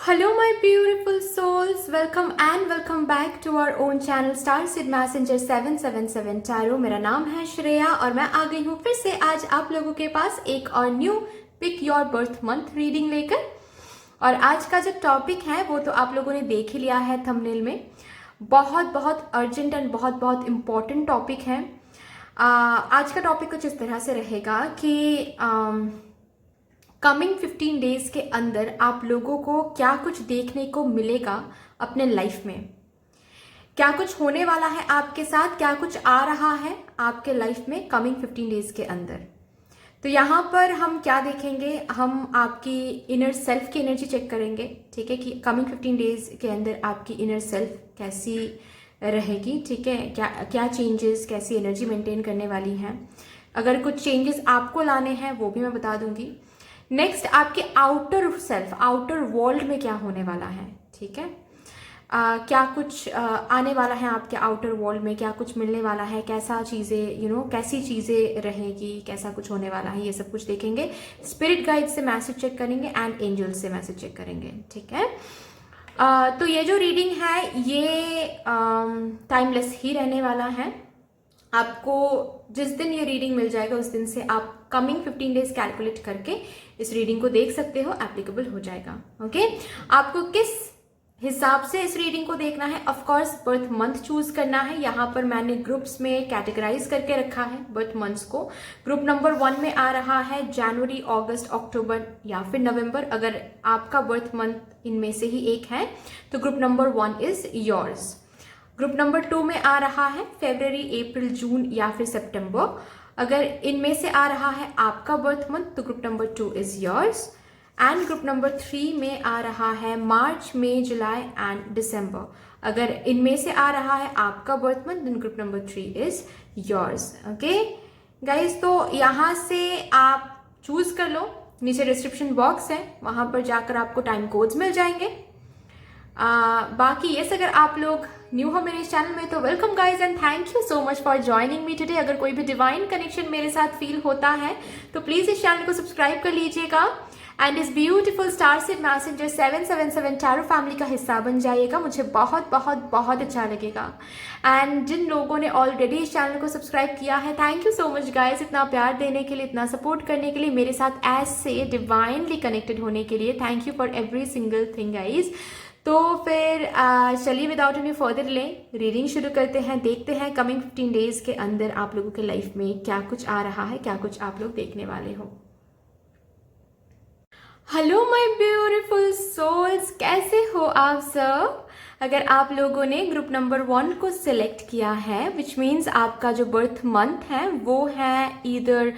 Hello, my beautiful souls. Welcome back to our own channel Star Seed Messenger 777 Tarot. मेरा नाम है श्रेया और मैं आ गई हूँ फिर से आज आप लोगों के पास एक और new pick your birth month reading लेकर। और आज का जो टॉपिक है वो तो आप लोगों ने देख ही लिया है थंबनेल में। बहुत बहुत अर्जेंट एंड बहुत बहुत इम्पॉर्टेंट टॉपिक है। आज का टॉपिक कुछ इस तरह से रहेगा कि कमिंग 15 डेज के अंदर आप लोगों को क्या कुछ देखने को मिलेगा अपने लाइफ में, क्या कुछ होने वाला है आपके साथ, क्या कुछ आ रहा है आपके लाइफ में कमिंग 15 डेज के अंदर। तो यहाँ पर हम क्या देखेंगे, हम आपकी इनर सेल्फ की एनर्जी चेक करेंगे, ठीक है, कि कमिंग 15 डेज के अंदर आपकी इनर सेल्फ कैसी रहेगी, ठीक है, क्या क्या चेंजेस, कैसी एनर्जी मेंटेन करने वाली हैं। अगर कुछ चेंजेस आपको लाने हैं वो भी मैं बता दूंगी। नेक्स्ट आपके आउटर सेल्फ, आउटर वर्ल्ड में क्या होने वाला है, ठीक है, क्या कुछ आने वाला है आपके आउटर वर्ल्ड में, क्या कुछ मिलने वाला है, कैसा चीज़ें कैसी चीज़ें रहेगी, कैसा कुछ होने वाला है, ये सब कुछ देखेंगे। स्पिरिट गाइड से मैसेज चेक करेंगे एंड एंजल से मैसेज चेक करेंगे, ठीक है। तो ये जो रीडिंग है ये टाइमलेस ही रहने वाला है। आपको जिस दिन ये रीडिंग मिल जाएगा उस दिन से आप कमिंग 15 डेज कैलकुलेट करके इस रीडिंग को देख सकते हो, एप्लीकेबल हो जाएगा। ओके, आपको किस हिसाब से इस रीडिंग को देखना है, of course birth month choose करना है। यहाँ पर मैंने ग्रुप्स में कैटेगराइज करके रखा है बर्थ मंथ्स को। ग्रुप नंबर 1 में आ रहा है जनवरी, अगस्त, अक्टूबर या फिर नवंबर। अगर आपका बर्थ मंथ इनमें से ही एक है तो group number 1 is yours. Group number 2 में आ रहा है फरवरी, अप्रैल, जून या फिर सितंबर। अगर इनमें से आ रहा है आपका बर्थ मंथ तो group number 2 is yours. And group number 3 में आ रहा है मार्च, मई, जुलाई एंड दिसंबर। अगर इनमें से आ रहा है आपका birth month then group number 3 is yours. Okay guys, तो यहाँ से आप चूज कर लो, नीचे डिस्क्रिप्शन बॉक्स है वहां पर जाकर आपको टाइम कोड्स मिल जाएंगे। बाकी ये अगर आप लोग न्यू हो मेरे इस चैनल में तो welcome guys and thank you so much for joining me today. अगर कोई भी डिवाइन कनेक्शन मेरे साथ फील होता है तो प्लीज इस चैनल को सब्सक्राइब कर लीजिएगा एंड इस beautiful star seed messenger 777 tarot family का हिस्सा बन जाइएगा। मुझे बहुत बहुत बहुत अच्छा लगेगा। एंड जिन लोगों ने ऑलरेडी इस चैनल को सब्सक्राइब किया है, thank you so much guys, इतना प्यार देने के लिए, इतना सपोर्ट करने के लिए, मेरे साथ ऐसे डिवाइनली कनेक्टेड होने के लिए। Thank you for every single thing guys. तो फिर चलिए without any further delay reading शुरू करते हैं। देखते हैं कमिंग 15 डेज के अंदर आप लोगों के लाइफ में क्या कुछ आ रहा है, क्या कुछ आप लोग देखने वाले हो। हेलो माय ब्यूटीफुल सोल्स, कैसे हो आप सब। अगर आप लोगों ने ग्रुप नंबर 1 को सिलेक्ट किया है विच मीन्स आपका जो बर्थ मंथ है वो है ईदर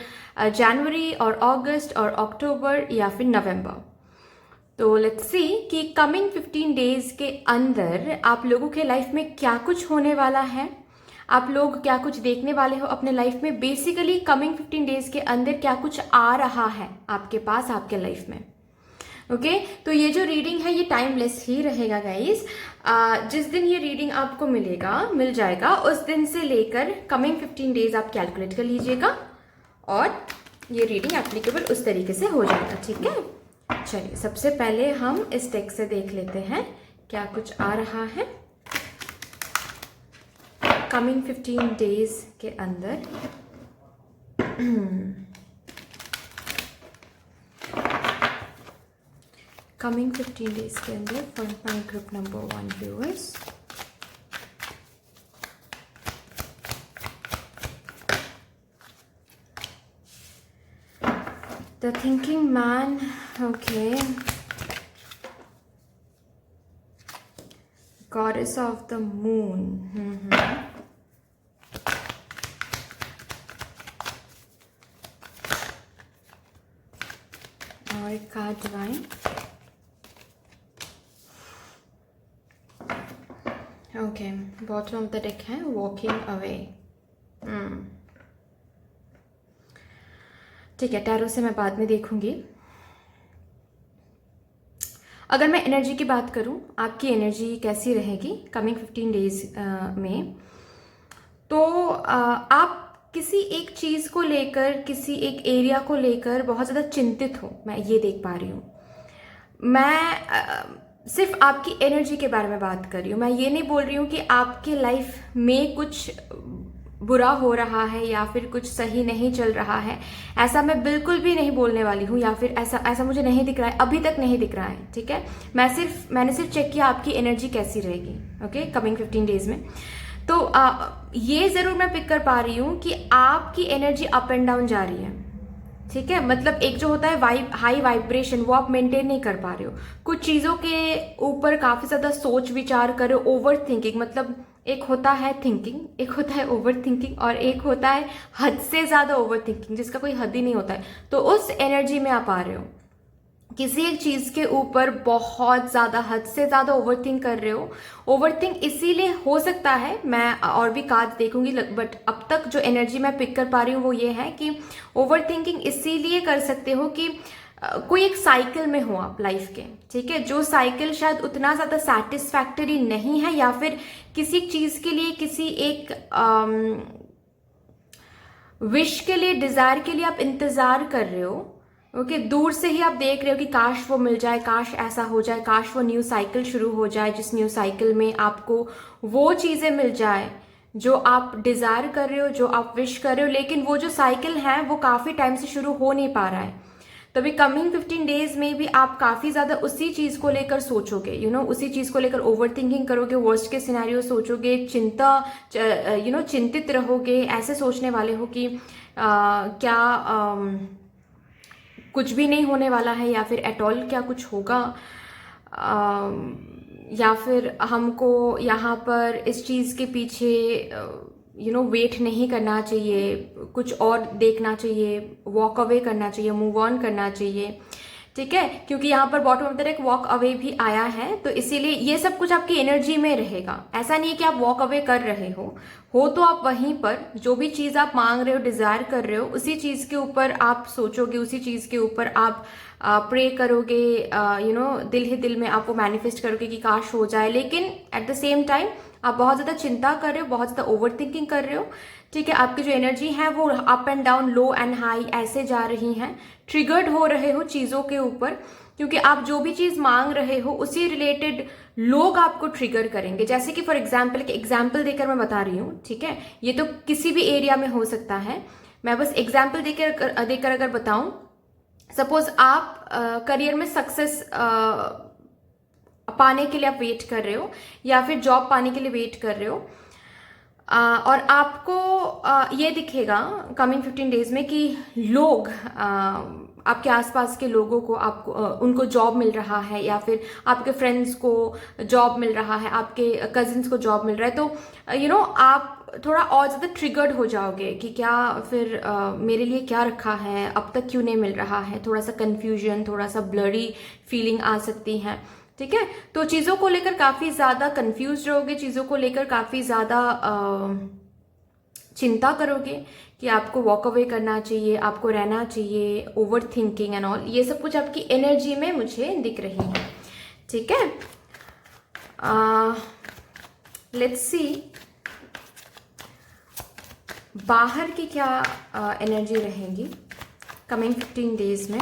जनवरी और अगस्त और अक्टूबर या फिर नवंबर। तो लेट्स सी कि कमिंग 15 डेज के अंदर आप लोगों के लाइफ में क्या कुछ होने वाला है, आप लोग क्या कुछ देखने वाले हो अपने लाइफ में। बेसिकली कमिंग 15 डेज के अंदर क्या कुछ आ रहा है आपके पास, आपके लाइफ में। ओके, तो ये जो रीडिंग है ये टाइमलेस ही रहेगा गाइस। जिस दिन ये रीडिंग आपको मिल जाएगा उस दिन से लेकर कमिंग 15 डेज आप कैलकुलेट कर लीजिएगा और ये रीडिंग एप्लीकेबल उस तरीके से हो जाएगा, ठीक है। चलिए सबसे पहले हम इस टेक्स्ट से देख लेते हैं क्या कुछ आ रहा है कमिंग 15 डेज के अंदर। कमिंग 15 डेज के अंदर for my group number 1 viewers. The thinking man, okay. Goddess of the moon. और एक card divine. Okay, bottom of the deck है वॉकिंग अवे। ठीक है, टैरो से मैं बाद में देखूंगी। अगर मैं एनर्जी की बात करूं, आपकी एनर्जी कैसी रहेगी कमिंग 15 डेज में, तो आप किसी एक चीज़ को लेकर, किसी एक एरिया को लेकर बहुत ज़्यादा चिंतित हो, मैं ये देख पा रही हूँ। मैं सिर्फ आपकी एनर्जी के बारे में बात कर रही हूँ। मैं ये नहीं बोल रही हूँ कि आपके लाइफ में कुछ बुरा हो रहा है या फिर कुछ सही नहीं चल रहा है, ऐसा मैं बिल्कुल भी नहीं बोलने वाली हूँ, या फिर ऐसा मुझे नहीं दिख रहा है, अभी तक नहीं दिख रहा है, ठीक है। मैंने सिर्फ चेक किया आपकी एनर्जी कैसी रहेगी, ओके, कमिंग 15 डेज में। तो ये ज़रूर मैं पिक कर पा रही हूँ कि आपकी एनर्जी अप एंड डाउन जा रही है, ठीक है। मतलब एक जो होता है हाई वाइब्रेशन, वो आप मेंटेन नहीं कर पा रहे हो। कुछ चीज़ों के ऊपर काफ़ी ज़्यादा सोच विचार करो, ओवर थिंकिंग, मतलब एक होता है थिंकिंग, एक होता है ओवर थिंकिंग, और एक होता है हद से ज़्यादा ओवर थिंकिंग, जिसका कोई हद ही नहीं होता है। तो उस एनर्जी में आप आ रहे हो, किसी एक चीज़ के ऊपर बहुत ज़्यादा, हद से ज़्यादा ओवरथिंक कर रहे हो। ओवरथिंक इसीलिए हो सकता है, मैं और भी कार्ड देखूंगी, बट अब तक जो एनर्जी मैं पिक कर पा रही हूँ वो ये है कि ओवरथिंकिंग इसीलिए कर सकते हो कि कोई एक साइकिल में हो आप लाइफ के, ठीक है, जो साइकिल शायद उतना ज़्यादा सेटिस्फैक्टरी नहीं है, या फिर किसी चीज़ के लिए, किसी एक विश के लिए, डिज़ायर के लिए आप इंतज़ार कर रहे हो, ओके। दूर से ही आप देख रहे हो कि काश वो मिल जाए, काश ऐसा हो जाए, काश वो न्यू साइकिल शुरू हो जाए, जिस न्यू साइकिल में आपको वो चीज़ें मिल जाए जो आप डिज़ायर कर रहे हो, जो आप विश कर रहे हो। लेकिन वो जो साइकिल है वो काफ़ी टाइम से शुरू हो नहीं पा रहा है। तभी कमिंग 15 डेज में भी आप काफ़ी ज़्यादा उसी चीज़ को लेकर सोचोगे, उसी चीज़ को लेकर ओवर थिंकिंग करोगे, वर्स्ट के सिनेरियो सोचोगे, चिंतित रहोगे, ऐसे सोचने वाले हो कि क्या कुछ भी नहीं होने वाला है, या फिर एट ऑल क्या कुछ होगा, या फिर हमको यहाँ पर इस चीज़ के पीछे वेट नहीं करना चाहिए, कुछ और देखना चाहिए, वॉक अवे करना चाहिए, मूव ऑन करना चाहिए, ठीक है। क्योंकि यहाँ पर bottom of the deck walk away भी आया है, तो इसीलिए ये सब कुछ आपकी एनर्जी में रहेगा। ऐसा नहीं है कि आप वॉक अवे कर रहे हो तो आप वहीं पर जो भी चीज़ आप मांग रहे हो, डिज़ायर कर रहे हो, उसी चीज़ के ऊपर आप सोचोगे, उसी चीज़ के ऊपर आप प्रे करोगे, दिल ही दिल में आप वो मैनिफेस्ट करोगे कि काश हो जाए। लेकिन एट द सेम टाइम आप बहुत ज़्यादा चिंता कर रहे हो, बहुत ज़्यादा ओवर थिंकिंग कर रहे हो, ठीक है। आपकी जो एनर्जी है वो up and down, low and high ऐसे जा रही हैं, ट्रिगर्ड हो रहे हो चीज़ों के ऊपर, क्योंकि आप जो भी चीज़ मांग रहे हो उसी रिलेटेड लोग आपको ट्रिगर करेंगे। जैसे कि फॉर एग्जाम्पल देकर मैं बता रही हूँ, ठीक है। ये तो किसी भी एरिया में हो सकता है, मैं बस एग्जाम्पल देकर अगर बताऊँ, सपोज आप करियर में सक्सेस पाने के लिए आप वेट कर रहे हो, या फिर जॉब पाने के लिए वेट कर रहे हो, और आपको ये दिखेगा कमिंग 15 डेज में कि लोग, आपके आसपास के लोगों को, आपको उनको जॉब मिल रहा है, या फिर आपके फ्रेंड्स को जॉब मिल रहा है, आपके कजिन्स को जॉब मिल रहा है, तो आप थोड़ा और ज़्यादा ट्रिगर्ड हो जाओगे कि क्या फिर मेरे लिए क्या रखा है, अब तक क्यों नहीं मिल रहा है। थोड़ा सा कन्फ्यूजन, थोड़ा सा ब्लरी फीलिंग आ सकती है, ठीक है। तो चीज़ों को लेकर काफ़ी ज़्यादा कंफ्यूज रहोगे, चीज़ों को लेकर काफ़ी ज़्यादा चिंता करोगे कि आपको वॉक अवे करना चाहिए, आपको रहना चाहिए, ओवर थिंकिंग एंड ऑल, ये सब कुछ आपकी एनर्जी में मुझे दिख रही है, ठीक है। लेट्स सी बाहर की क्या एनर्जी रहेंगी कमिंग 15 डेज में।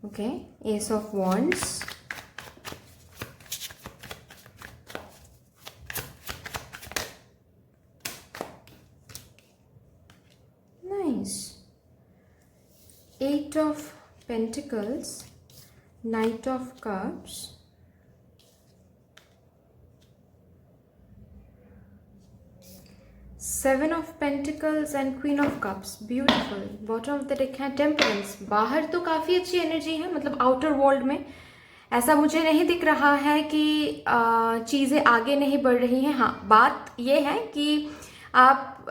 Okay, ace of wands, nice, eight of pentacles, knight of cups, seven of pentacles and queen of cups, beautiful. Bottom of the deck है टेम्परेंस। बाहर तो काफ़ी अच्छी एनर्जी है, मतलब आउटर वर्ल्ड में ऐसा मुझे नहीं दिख रहा है कि चीज़ें आगे नहीं बढ़ रही हैं। हाँ, बात यह है कि आप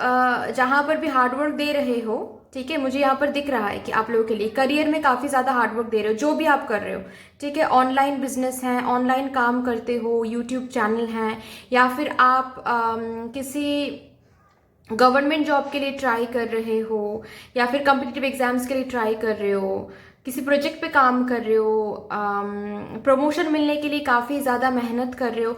जहाँ पर भी हार्डवर्क दे रहे हो, ठीक है, मुझे यहाँ पर दिख रहा है कि आप लोगों के लिए करियर में काफ़ी ज़्यादा हार्डवर्क दे रहे हो, जो भी आप कर रहे हो, ठीक है। ऑनलाइन बिजनेस है, ऑनलाइन काम करते हो, यूट्यूब चैनल है, या फिर आप किसी गवर्नमेंट जॉब के लिए ट्राई कर रहे हो, या फिर कॉम्पिटिटिव एग्जाम्स के लिए ट्राई कर रहे हो, किसी प्रोजेक्ट पे काम कर रहे हो, प्रमोशन मिलने के लिए काफ़ी ज़्यादा मेहनत कर रहे हो,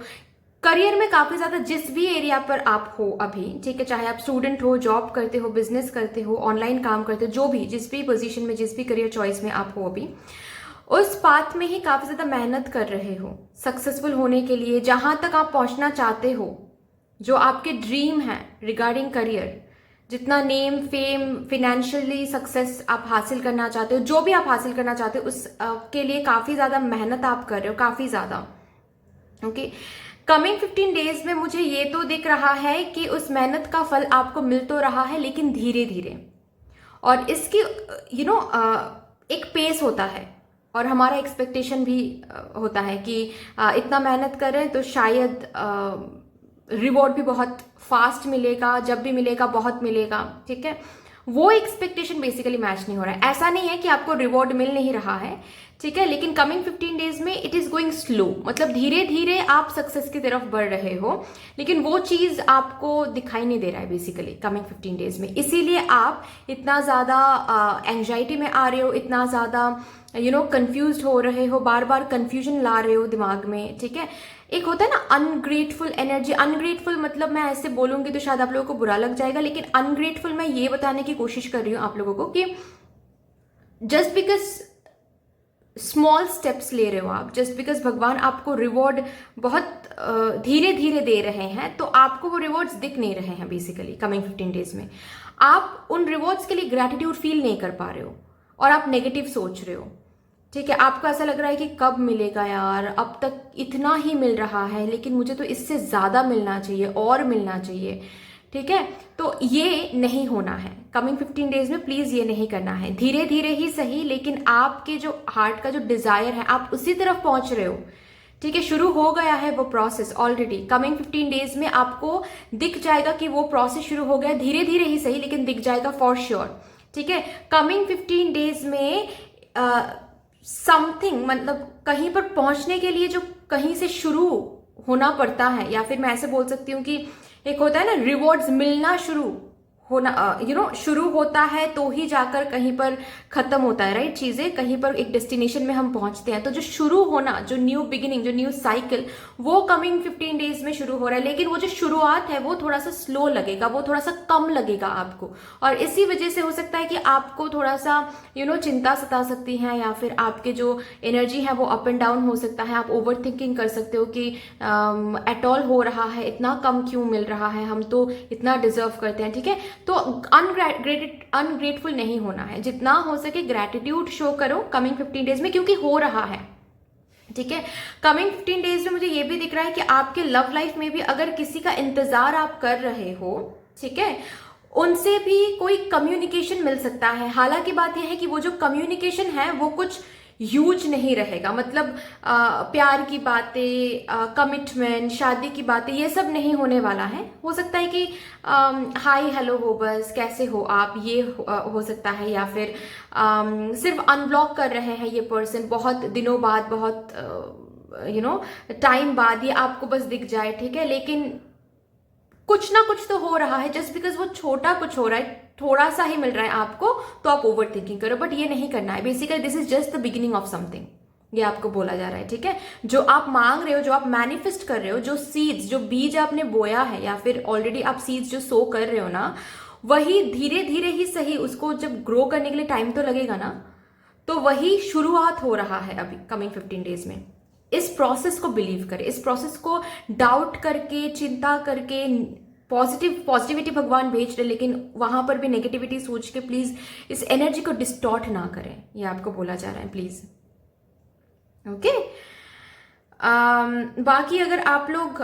करियर में काफ़ी ज़्यादा, जिस भी एरिया पर आप हो अभी, ठीक है, चाहे आप स्टूडेंट हो, जॉब करते हो, बिजनेस करते हो, ऑनलाइन काम करते हो, जो भी, जिस भी पोजीशन में, जिस भी करियर चॉइस में आप हो अभी, उस पाथ में ही काफी ज्यादा मेहनत कर रहे हो सक्सेसफुल होने के लिए, जहां तक आप पहुंचना चाहते हो, जो आपके ड्रीम है रिगार्डिंग करियर, जितना नेम फेम फाइनेंशियली सक्सेस आप हासिल करना चाहते हो, जो भी आप हासिल करना चाहते हो उस के लिए काफी ज्यादा मेहनत आप कर रहे हो, काफी ज्यादा। ओके, कमिंग 15 डेज में मुझे ये तो दिख रहा है कि उस मेहनत का फल आपको मिल तो रहा है, लेकिन धीरे धीरे। और इसकी एक पेस होता है और हमारा एक्सपेक्टेशन भी होता है कि इतना मेहनत कर रहे हैं तो शायद रिवॉर्ड भी बहुत फास्ट मिलेगा, जब भी मिलेगा बहुत मिलेगा, ठीक है। वो एक्सपेक्टेशन बेसिकली मैच नहीं हो रहा है। ऐसा नहीं है कि आपको रिवॉर्ड मिल नहीं रहा है, ठीक है, लेकिन कमिंग 15 डेज में इट इज गोइंग स्लो, मतलब धीरे धीरे आप सक्सेस की तरफ बढ़ रहे हो, लेकिन वो चीज आपको दिखाई नहीं दे रहा है बेसिकली कमिंग 15 डेज में। इसीलिए आप इतना ज्यादा एंजाइटी में आ रहे हो, इतना ज्यादा कंफ्यूज हो रहे हो, बार बार कंफ्यूजन ला रहे हो दिमाग में, ठीक है। एक होता है ना अनग्रेटफुल एनर्जी, अनग्रेटफुल मतलब मैं ऐसे बोलूंगी तो शायद आप लोगों को बुरा लग जाएगा, लेकिन अनग्रेटफुल मैं ये बताने की कोशिश कर रही हूं आप लोगों को कि जस्ट बिकॉज स्मॉल स्टेप्स ले रहे हो आप, जस्ट बिकॉज भगवान आपको रिवॉर्ड बहुत धीरे धीरे दे रहे हैं, तो आपको वो रिवॉर्ड्स दिख नहीं रहे हैं बेसिकली कमिंग 15 डेज में। आप उन रिवॉर्ड्स के लिए ग्रैटिट्यूड फील नहीं कर पा रहे हो और आप नेगेटिव सोच रहे हो, ठीक है। आपको ऐसा लग रहा है कि कब मिलेगा यार, अब तक इतना ही मिल रहा है, लेकिन मुझे तो इससे ज्यादा मिलना चाहिए और मिलना चाहिए, ठीक है। तो ये नहीं होना है कमिंग 15 डेज में, प्लीज ये नहीं करना है। धीरे धीरे ही सही, लेकिन आपके जो हार्ट का जो डिजायर है आप उसी तरफ पहुंच रहे हो, ठीक है। शुरू हो गया है वो प्रोसेस ऑलरेडी। कमिंग 15 डेज में आपको दिख जाएगा कि वो प्रोसेस शुरू हो गया, धीरे धीरे ही सही, लेकिन दिख जाएगा फॉर श्योर, ठीक है। कमिंग 15 डेज में समथिंग मतलब कहीं पर पहुंचने के लिए जो कहीं से शुरू होना पड़ता है, या फिर मैं ऐसे बोल सकती हूँ कि एक होता है ना रिवॉर्ड्स मिलना शुरू होना, शुरू होता है तो ही जाकर कहीं पर खत्म होता है, राइट। चीजें कहीं पर एक डेस्टिनेशन में हम पहुंचते हैं, तो जो शुरू होना, जो न्यू बिगिनिंग, जो न्यू साइकिल, वो कमिंग 15 डेज में शुरू हो रहा है। लेकिन वो जो शुरुआत है वो थोड़ा सा स्लो लगेगा, वो थोड़ा सा कम लगेगा आपको, और इसी वजह से हो सकता है कि आपको थोड़ा सा चिंता सता सकती है, या फिर आपके जो एनर्जी है वो अप एंड डाउन हो सकता है। आप ओवर थिंकिंग कर सकते हो कि एट ऑल हो रहा है, इतना कम क्यों मिल रहा है, हम तो इतना डिजर्व करते हैं, ठीक है। तो अनग्रेटफुल नहीं होना है, जितना हो सके ग्रेटिट्यूड शो करो कमिंग 15 डेज में, क्योंकि हो रहा है, ठीक है। कमिंग 15 डेज में मुझे ये भी दिख रहा है कि आपके लव लाइफ में भी अगर किसी का इंतजार आप कर रहे हो, ठीक है, उनसे भी कोई कम्युनिकेशन मिल सकता है। हालांकि बात यह है कि वो जो कम्युनिकेशन है वो कुछ ह्यूज नहीं रहेगा, मतलब प्यार की बातें, कमिटमेंट, शादी की बातें, ये सब नहीं होने वाला है। हो सकता है कि हाय हेलो हो, बस कैसे हो आप, ये हो सकता है, या फिर सिर्फ अनब्लॉक कर रहे हैं ये पर्सन, बहुत दिनों बाद, बहुत टाइम बाद ये आपको बस दिख जाए, ठीक है। लेकिन कुछ ना कुछ तो हो रहा है, जस्ट बिकॉज वो छोटा कुछ हो रहा है, थोड़ा सा ही मिल रहा है आपको, तो आप ओवर थिंकिंग करो, बट ये नहीं करना है। Basically this is just the beginning of something, ये आपको बोला जा रहा है, ठीक है। जो आप मांग रहे हो, जो आप मैनिफेस्ट कर रहे हो, जो सीड्स, जो बीज आपने बोया है, या फिर ऑलरेडी आप सीड्स जो सो कर रहे हो ना, वही धीरे धीरे ही सही, उसको जब ग्रो करने के लिए टाइम तो लगेगा ना, तो वही शुरुआत हो रहा है अभी कमिंग 15 डेज में। इस प्रोसेस को बिलीव करें, इस प्रोसेस को डाउट करके, चिंता करके, पॉजिटिविटी भगवान भेज रहे, लेकिन वहां पर भी नेगेटिविटी सोच के प्लीज इस एनर्जी को डिस्टॉर्ट ना करें, ये आपको बोला जा रहा है, प्लीज। ओके, बाकी अगर आप लोग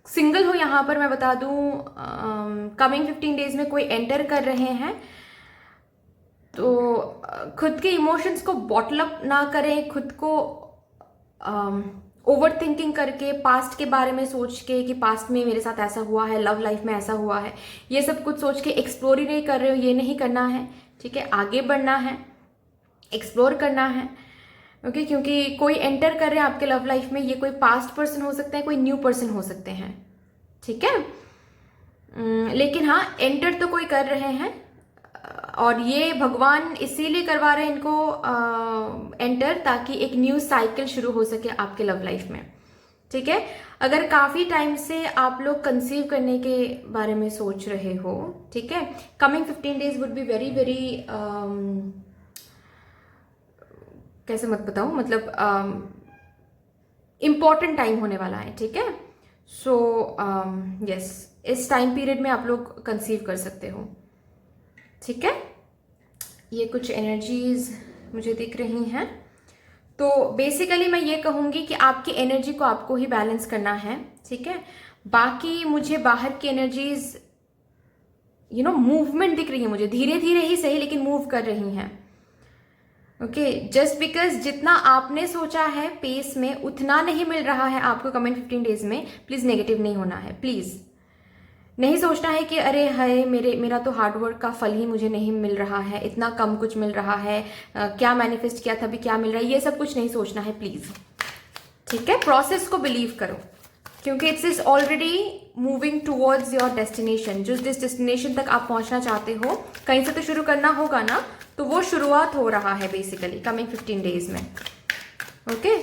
सिंगल हो, यहां पर मैं बता दूं कमिंग 15 डेज में कोई एंटर कर रहे हैं, तो खुद के इमोशंस को बॉटल अप ना करें, खुद को ओवर थिंकिंग करके, पास्ट के बारे में सोच के कि पास्ट में मेरे साथ ऐसा हुआ है, लव लाइफ में ऐसा हुआ है, ये सब कुछ सोच के एक्सप्लोर ही नहीं कर रहे हो, ये नहीं करना है, ठीक है। आगे बढ़ना है, एक्सप्लोर करना है, ओके। क्योंकि कोई एंटर कर रहे हैं आपके लव लाइफ में, ये कोई पास्ट पर्सन हो सकते हैं, कोई न्यू पर्सन हो सकते हैं, ठीक है। लेकिन हाँ, एंटर तो कोई कर रहे हैं, और ये भगवान इसीलिए करवा रहे हैं इनको एंटर, ताकि एक न्यू साइकिल शुरू हो सके आपके लव लाइफ में, ठीक है। अगर काफी टाइम से आप लोग कंसीव करने के बारे में सोच रहे हो, ठीक है, coming 15 days would be very very कैसे मत बताऊं, मतलब इम्पॉर्टेंट टाइम होने वाला है, ठीक है। सो यस, इस टाइम पीरियड में आप लोग कंसीव कर सकते हो, ठीक है। ये कुछ एनर्जीज मुझे दिख रही हैं। तो बेसिकली मैं ये कहूँगी कि आपकी एनर्जी को आपको ही बैलेंस करना है, ठीक है। बाकी मुझे बाहर की एनर्जीज मूवमेंट दिख रही है, मुझे धीरे धीरे ही सही लेकिन मूव कर रही हैं। ओके, जस्ट बिकॉज जितना आपने सोचा है पेस में उतना नहीं मिल रहा है आपको कमिंग 15 डेज में, प्लीज नेगेटिव नहीं होना है, प्लीज नहीं सोचना है कि अरे हाय मेरा तो हार्डवर्क का फल ही मुझे नहीं मिल रहा है, इतना कम कुछ मिल रहा है, क्या मैनिफेस्ट किया था अभी क्या मिल रहा है, ये सब कुछ नहीं सोचना है प्लीज, ठीक है। प्रोसेस को बिलीव करो, क्योंकि it's is already moving towards your destination. जिस डेस्टिनेशन तक आप पहुंचना चाहते हो, कहीं से तो शुरू करना होगा ना, तो वो शुरुआत हो रहा है बेसिकली कमिंग 15 डेज में, ओके।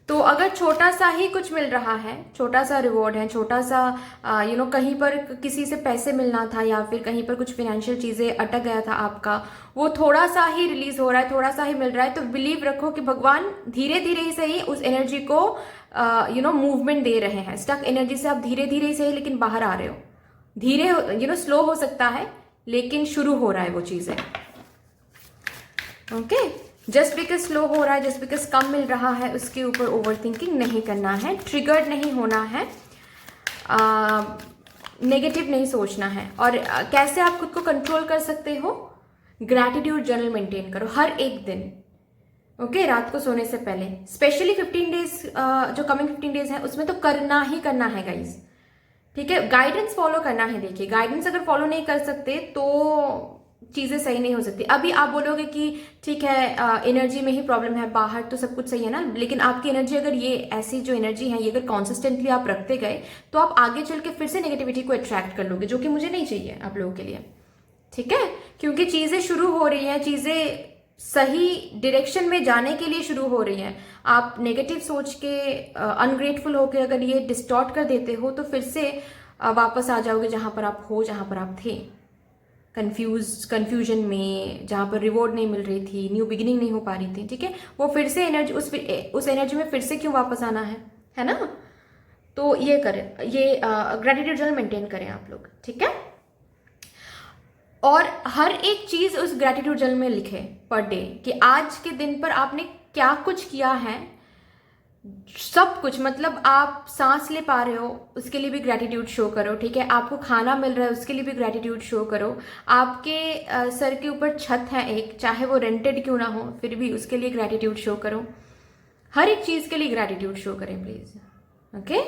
तो अगर छोटा सा ही कुछ मिल रहा है, छोटा सा रिवॉर्ड है, छोटा सा कहीं पर किसी से पैसे मिलना था या फिर कहीं पर कुछ फाइनेंशियल चीजें अटक गया था आपका, वो थोड़ा सा ही रिलीज हो रहा है, थोड़ा सा ही मिल रहा है, तो बिलीव रखो कि भगवान धीरे धीरे ही सही उस एनर्जी को मूवमेंट दे रहे हैं। स्टक एनर्जी से आप धीरे धीरे ही सही लेकिन बाहर आ रहे हो, धीरे स्लो हो सकता है लेकिन शुरू हो रहा है वो चीजें, ओके। जस्ट बिकॉज स्लो हो रहा है, जस्ट बिकॉज कम मिल रहा है, उसके ऊपर ओवर थिंकिंग नहीं करना है, ट्रिगर्ड नहीं होना है, नेगेटिव नहीं सोचना है। और कैसे आप खुद को कंट्रोल कर सकते हो, ग्रैटिट्यूड जर्नल मेंटेन करो हर एक दिन, ओके। रात को सोने से पहले स्पेशली 15 डेज, जो कमिंग 15 डेज है उसमें तो करना ही करना है गाइज, ठीक है। गाइडेंस फॉलो करना है। देखिए, गाइडेंस अगर फॉलो नहीं कर सकते तो चीजें सही नहीं हो सकती। अभी आप बोलोगे कि ठीक है एनर्जी में ही प्रॉब्लम है, बाहर तो सब कुछ सही है ना, लेकिन आपकी एनर्जी अगर ये ऐसी जो एनर्जी है ये अगर कॉन्सिस्टेंटली आप रखते गए तो आप आगे चल के फिर से नेगेटिविटी को अट्रैक्ट कर लोगे, जो कि मुझे नहीं चाहिए आप लोगों के लिए, ठीक है। क्योंकि चीजें शुरू हो रही हैं, चीजें सही डायरेक्शन में जाने के लिए शुरू हो रही हैं। आप नेगेटिव सोच के अनग्रेटफुल होकर अगर ये डिस्टॉर्ट कर देते हो तो फिर से वापस आ जाओगे जहां पर आप हो, जहां पर आप थे, कंफ्यूजन में, जहां पर रिवॉर्ड नहीं मिल रही थी, न्यू बिगिनिंग नहीं हो पा रही थी, ठीक है। वो फिर से एनर्जी, उस एनर्जी में फिर से क्यों वापस आना है ना। तो ये करें, ये ग्रेटिट्यूड जर्नल मेंटेन करें आप लोग, ठीक है। और हर एक चीज उस ग्रेटिट्यूड जर्नल में लिखे पर डे कि आज के दिन पर आपने क्या कुछ किया है, सब कुछ, मतलब आप सांस ले पा रहे हो उसके लिए भी ग्रेटिट्यूड शो करो, ठीक है। आपको खाना मिल रहा है उसके लिए भी ग्रेटिट्यूड शो करो। आपके सर के ऊपर छत है एक, चाहे वो रेंटेड क्यों ना हो, फिर भी उसके लिए ग्रेटिट्यूड शो करो। हर एक चीज के लिए ग्रेटिट्यूड शो करें प्लीज, ओके।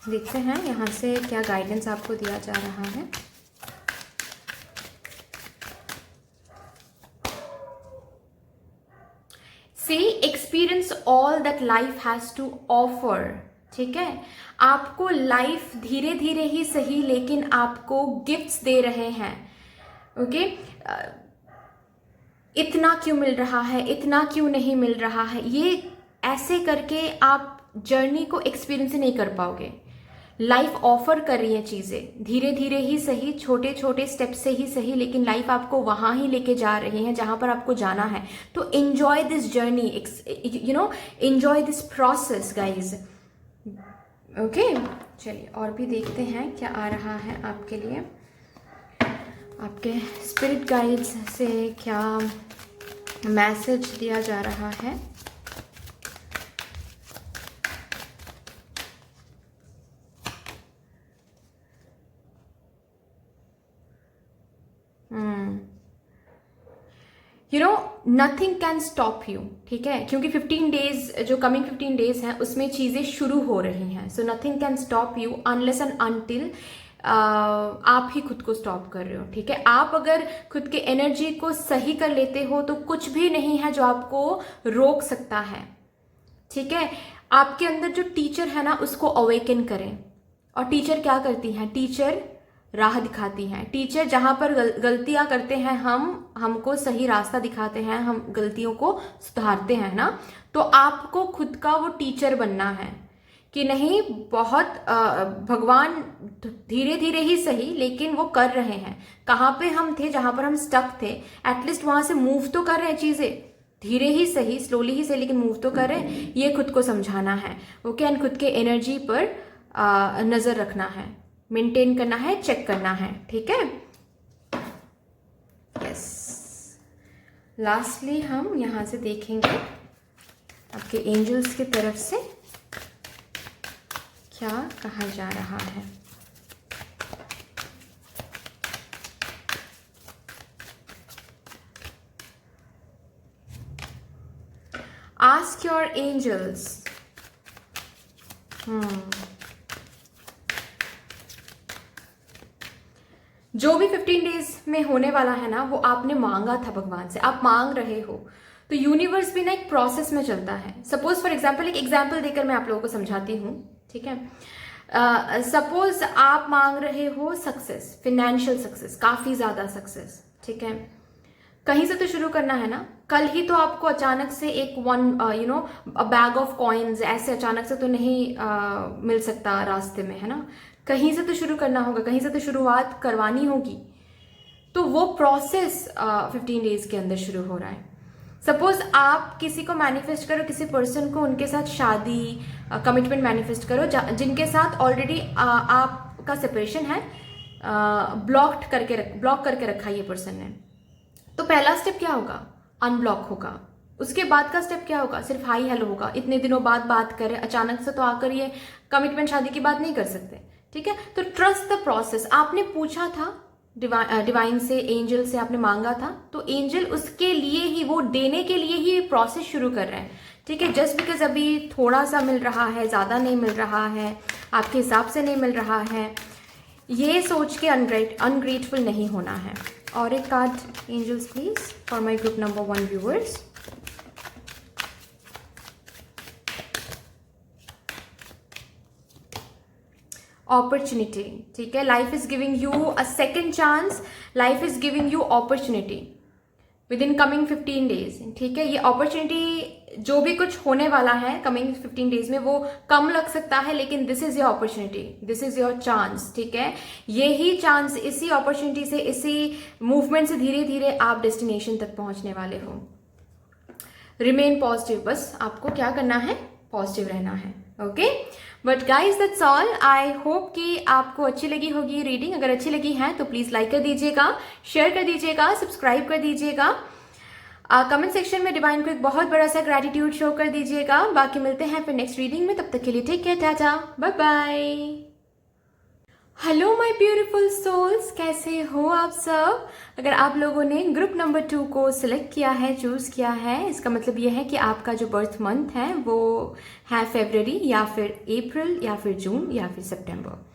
देखते हैं यहाँ से क्या गाइडेंस आपको दिया जा रहा है। Experience all that life has to offer, ठीक है। आपको लाइफ धीरे धीरे ही सही लेकिन आपको गिफ्ट्स दे रहे हैं, ओके। इतना क्यों मिल रहा है, इतना क्यों नहीं मिल रहा है, ये ऐसे करके आप जर्नी को एक्सपीरियंस ही नहीं कर पाओगे। लाइफ ऑफर कर रही है चीजें, धीरे धीरे ही सही, छोटे छोटे स्टेप से ही सही, लेकिन लाइफ आपको वहां ही लेके जा रही है जहां पर आपको जाना है। तो enjoy this journey, enjoy this process guys, okay. चलिए और भी देखते हैं क्या आ रहा है आपके लिए, आपके स्पिरिट गाइड्स से क्या मैसेज दिया जा रहा है। नथिंग कैन स्टॉप यू, ठीक है। क्योंकि 15 डेज, जो कमिंग 15 डेज हैं उसमें चीजें शुरू हो रही हैं। So nothing can stop you unless and until आप ही खुद को स्टॉप कर रहे हो, ठीक है। आप अगर खुद के एनर्जी को सही कर लेते हो तो कुछ भी नहीं है जो आपको रोक सकता है, ठीक है। आपके अंदर जो टीचर है ना उसको अवेकन करें। और टीचर क्या करती हैं, टीचर राह दिखाती हैं। टीचर जहां पर गलतियां करते हैं हमको सही रास्ता दिखाते हैं, हम गलतियों को सुधारते हैं ना। तो आपको खुद का वो टीचर बनना है कि नहीं, बहुत भगवान धीरे धीरे ही सही लेकिन वो कर रहे हैं। कहाँ पे हम थे, जहां पर हम स्टक थे, एटलीस्ट वहां से मूव तो कर रहे हैं, चीजें धीरे ही सही, स्लोली ही सही, लेकिन मूव तो कर रहे हैं। ये खुद को समझाना है। ओके, एंड खुद के एनर्जी पर नजर रखना है, मेंटेन करना है, चेक करना है। ठीक है, यस। लास्टली हम यहां से देखेंगे आपके एंजल्स की तरफ से क्या कहा जा रहा है। Ask your angels. जो भी 15 डेज में होने वाला है ना, वो आपने मांगा था भगवान से, आप मांग रहे हो। तो यूनिवर्स भी ना एक प्रोसेस में चलता है। सपोज फॉर एग्जाम्पल, एक एग्जाम्पल देकर मैं आप लोगों को समझाती हूँ। ठीक है, सपोज आप मांग रहे हो सक्सेस, फिनेंशियल सक्सेस, काफी ज्यादा सक्सेस। ठीक है, कहीं से तो शुरू करना है ना। कल ही तो आपको अचानक से एक बैग ऑफ कॉइन्स ऐसे अचानक से तो नहीं मिल सकता रास्ते में, है ना। कहीं से तो शुरू करना होगा, कहीं से तो शुरुआत करवानी होगी। तो वो प्रोसेस 15 डेज के अंदर शुरू हो रहा है। सपोज आप किसी को मैनिफेस्ट करो, किसी पर्सन को, उनके साथ शादी, कमिटमेंट मैनिफेस्ट करो, जिनके साथ ऑलरेडी आपका सेपरेशन है, ब्लॉक करके रखा ये पर्सन ने। तो पहला स्टेप क्या होगा, अनब्लॉक होगा। उसके बाद का स्टेप क्या होगा, सिर्फ हाई हेलो होगा। इतने दिनों बाद बात करें, अचानक से तो आकर ये कमिटमेंट शादी की बात नहीं कर सकते। ठीक है, तो ट्रस्ट द प्रोसेस। आपने पूछा था डिवाइन से, एंजल से आपने मांगा था, तो एंजल उसके लिए ही, वो देने के लिए ही प्रोसेस शुरू कर रहे हैं। ठीक है, जस्ट बिकॉज अभी थोड़ा सा मिल रहा है, ज्यादा नहीं मिल रहा है, आपके हिसाब से नहीं मिल रहा है, ये सोच के अनग्रेटफुल नहीं होना है। और एक card angels please for my group number 1 viewers. Opportunity. ठीक है, life is giving you a second chance, life is giving you opportunity within coming 15 days. ठीक है, ये अपॉर्चुनिटी, जो भी कुछ होने वाला है कमिंग 15 डेज में, वो कम लग सकता है, लेकिन this is your opportunity, this is your chance. ठीक है, यही चांस, इसी अपॉर्चुनिटी से, इसी मूवमेंट से धीरे धीरे आप डेस्टिनेशन तक पहुंचने वाले हो। रिमेन पॉजिटिव, बस आपको क्या करना है, पॉजिटिव रहना है। Okay, but guys that's all. I hope कि आपको अच्छी लगी होगी ये रीडिंग। अगर अच्छी लगी है तो प्लीज लाइक कर दीजिएगा, शेयर कर दीजिएगा, सब्सक्राइब कर दीजिएगा, कमेंट सेक्शन में डिवाइन को एक बहुत बड़ा सा ग्रैटिट्यूड शो कर दीजिएगा। बाकी मिलते हैं फिर नेक्स्ट रीडिंग में, तब तक के लिए take care, tata, bye bye. Hello my beautiful souls, कैसे हो आप सब। अगर आप लोगों ने ग्रुप नंबर 2 को सिलेक्ट किया है, चूज किया है, इसका मतलब ये है कि आपका जो बर्थ मंथ है वो है फरवरी या फिर अप्रैल या फिर जून या फिर सितंबर।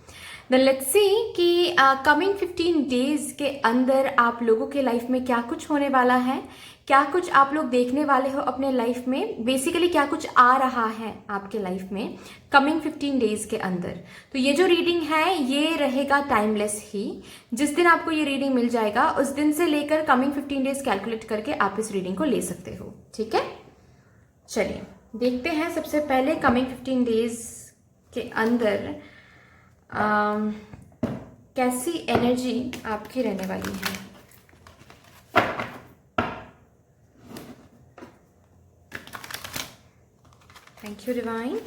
देन लेट्स सी कि कमिंग 15 डेज के अंदर आप लोगों के लाइफ में क्या कुछ होने वाला है, क्या कुछ आप लोग देखने वाले हो अपने लाइफ में, बेसिकली क्या कुछ आ रहा है आपके लाइफ में कमिंग 15 डेज के अंदर। तो ये जो रीडिंग है ये रहेगा टाइमलेस ही। जिस दिन आपको ये रीडिंग मिल जाएगा उस दिन से लेकर कमिंग 15 डेज कैलकुलेट करके आप इस रीडिंग को ले सकते हो। ठीक है, चलिए देखते हैं सबसे पहले कमिंग 15 डेज के अंदर कैसी एनर्जी आपकी रहने वाली है। Thank you divine.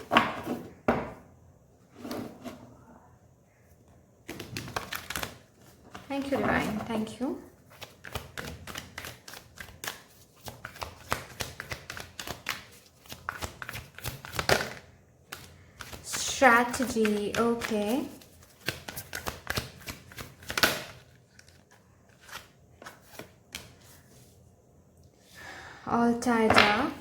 Thank you divine, thank you. Strategy, okay. All tied up.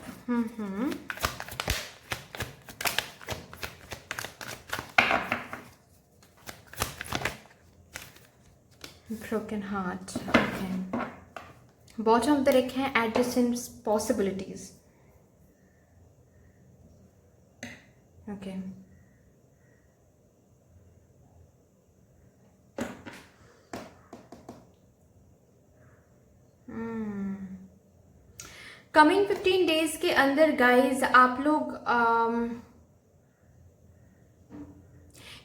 Broken heart. Okay. Bottom of the deck है adjacent possibilities. Okay. Coming 15 days के अंदर गाइज आप लोग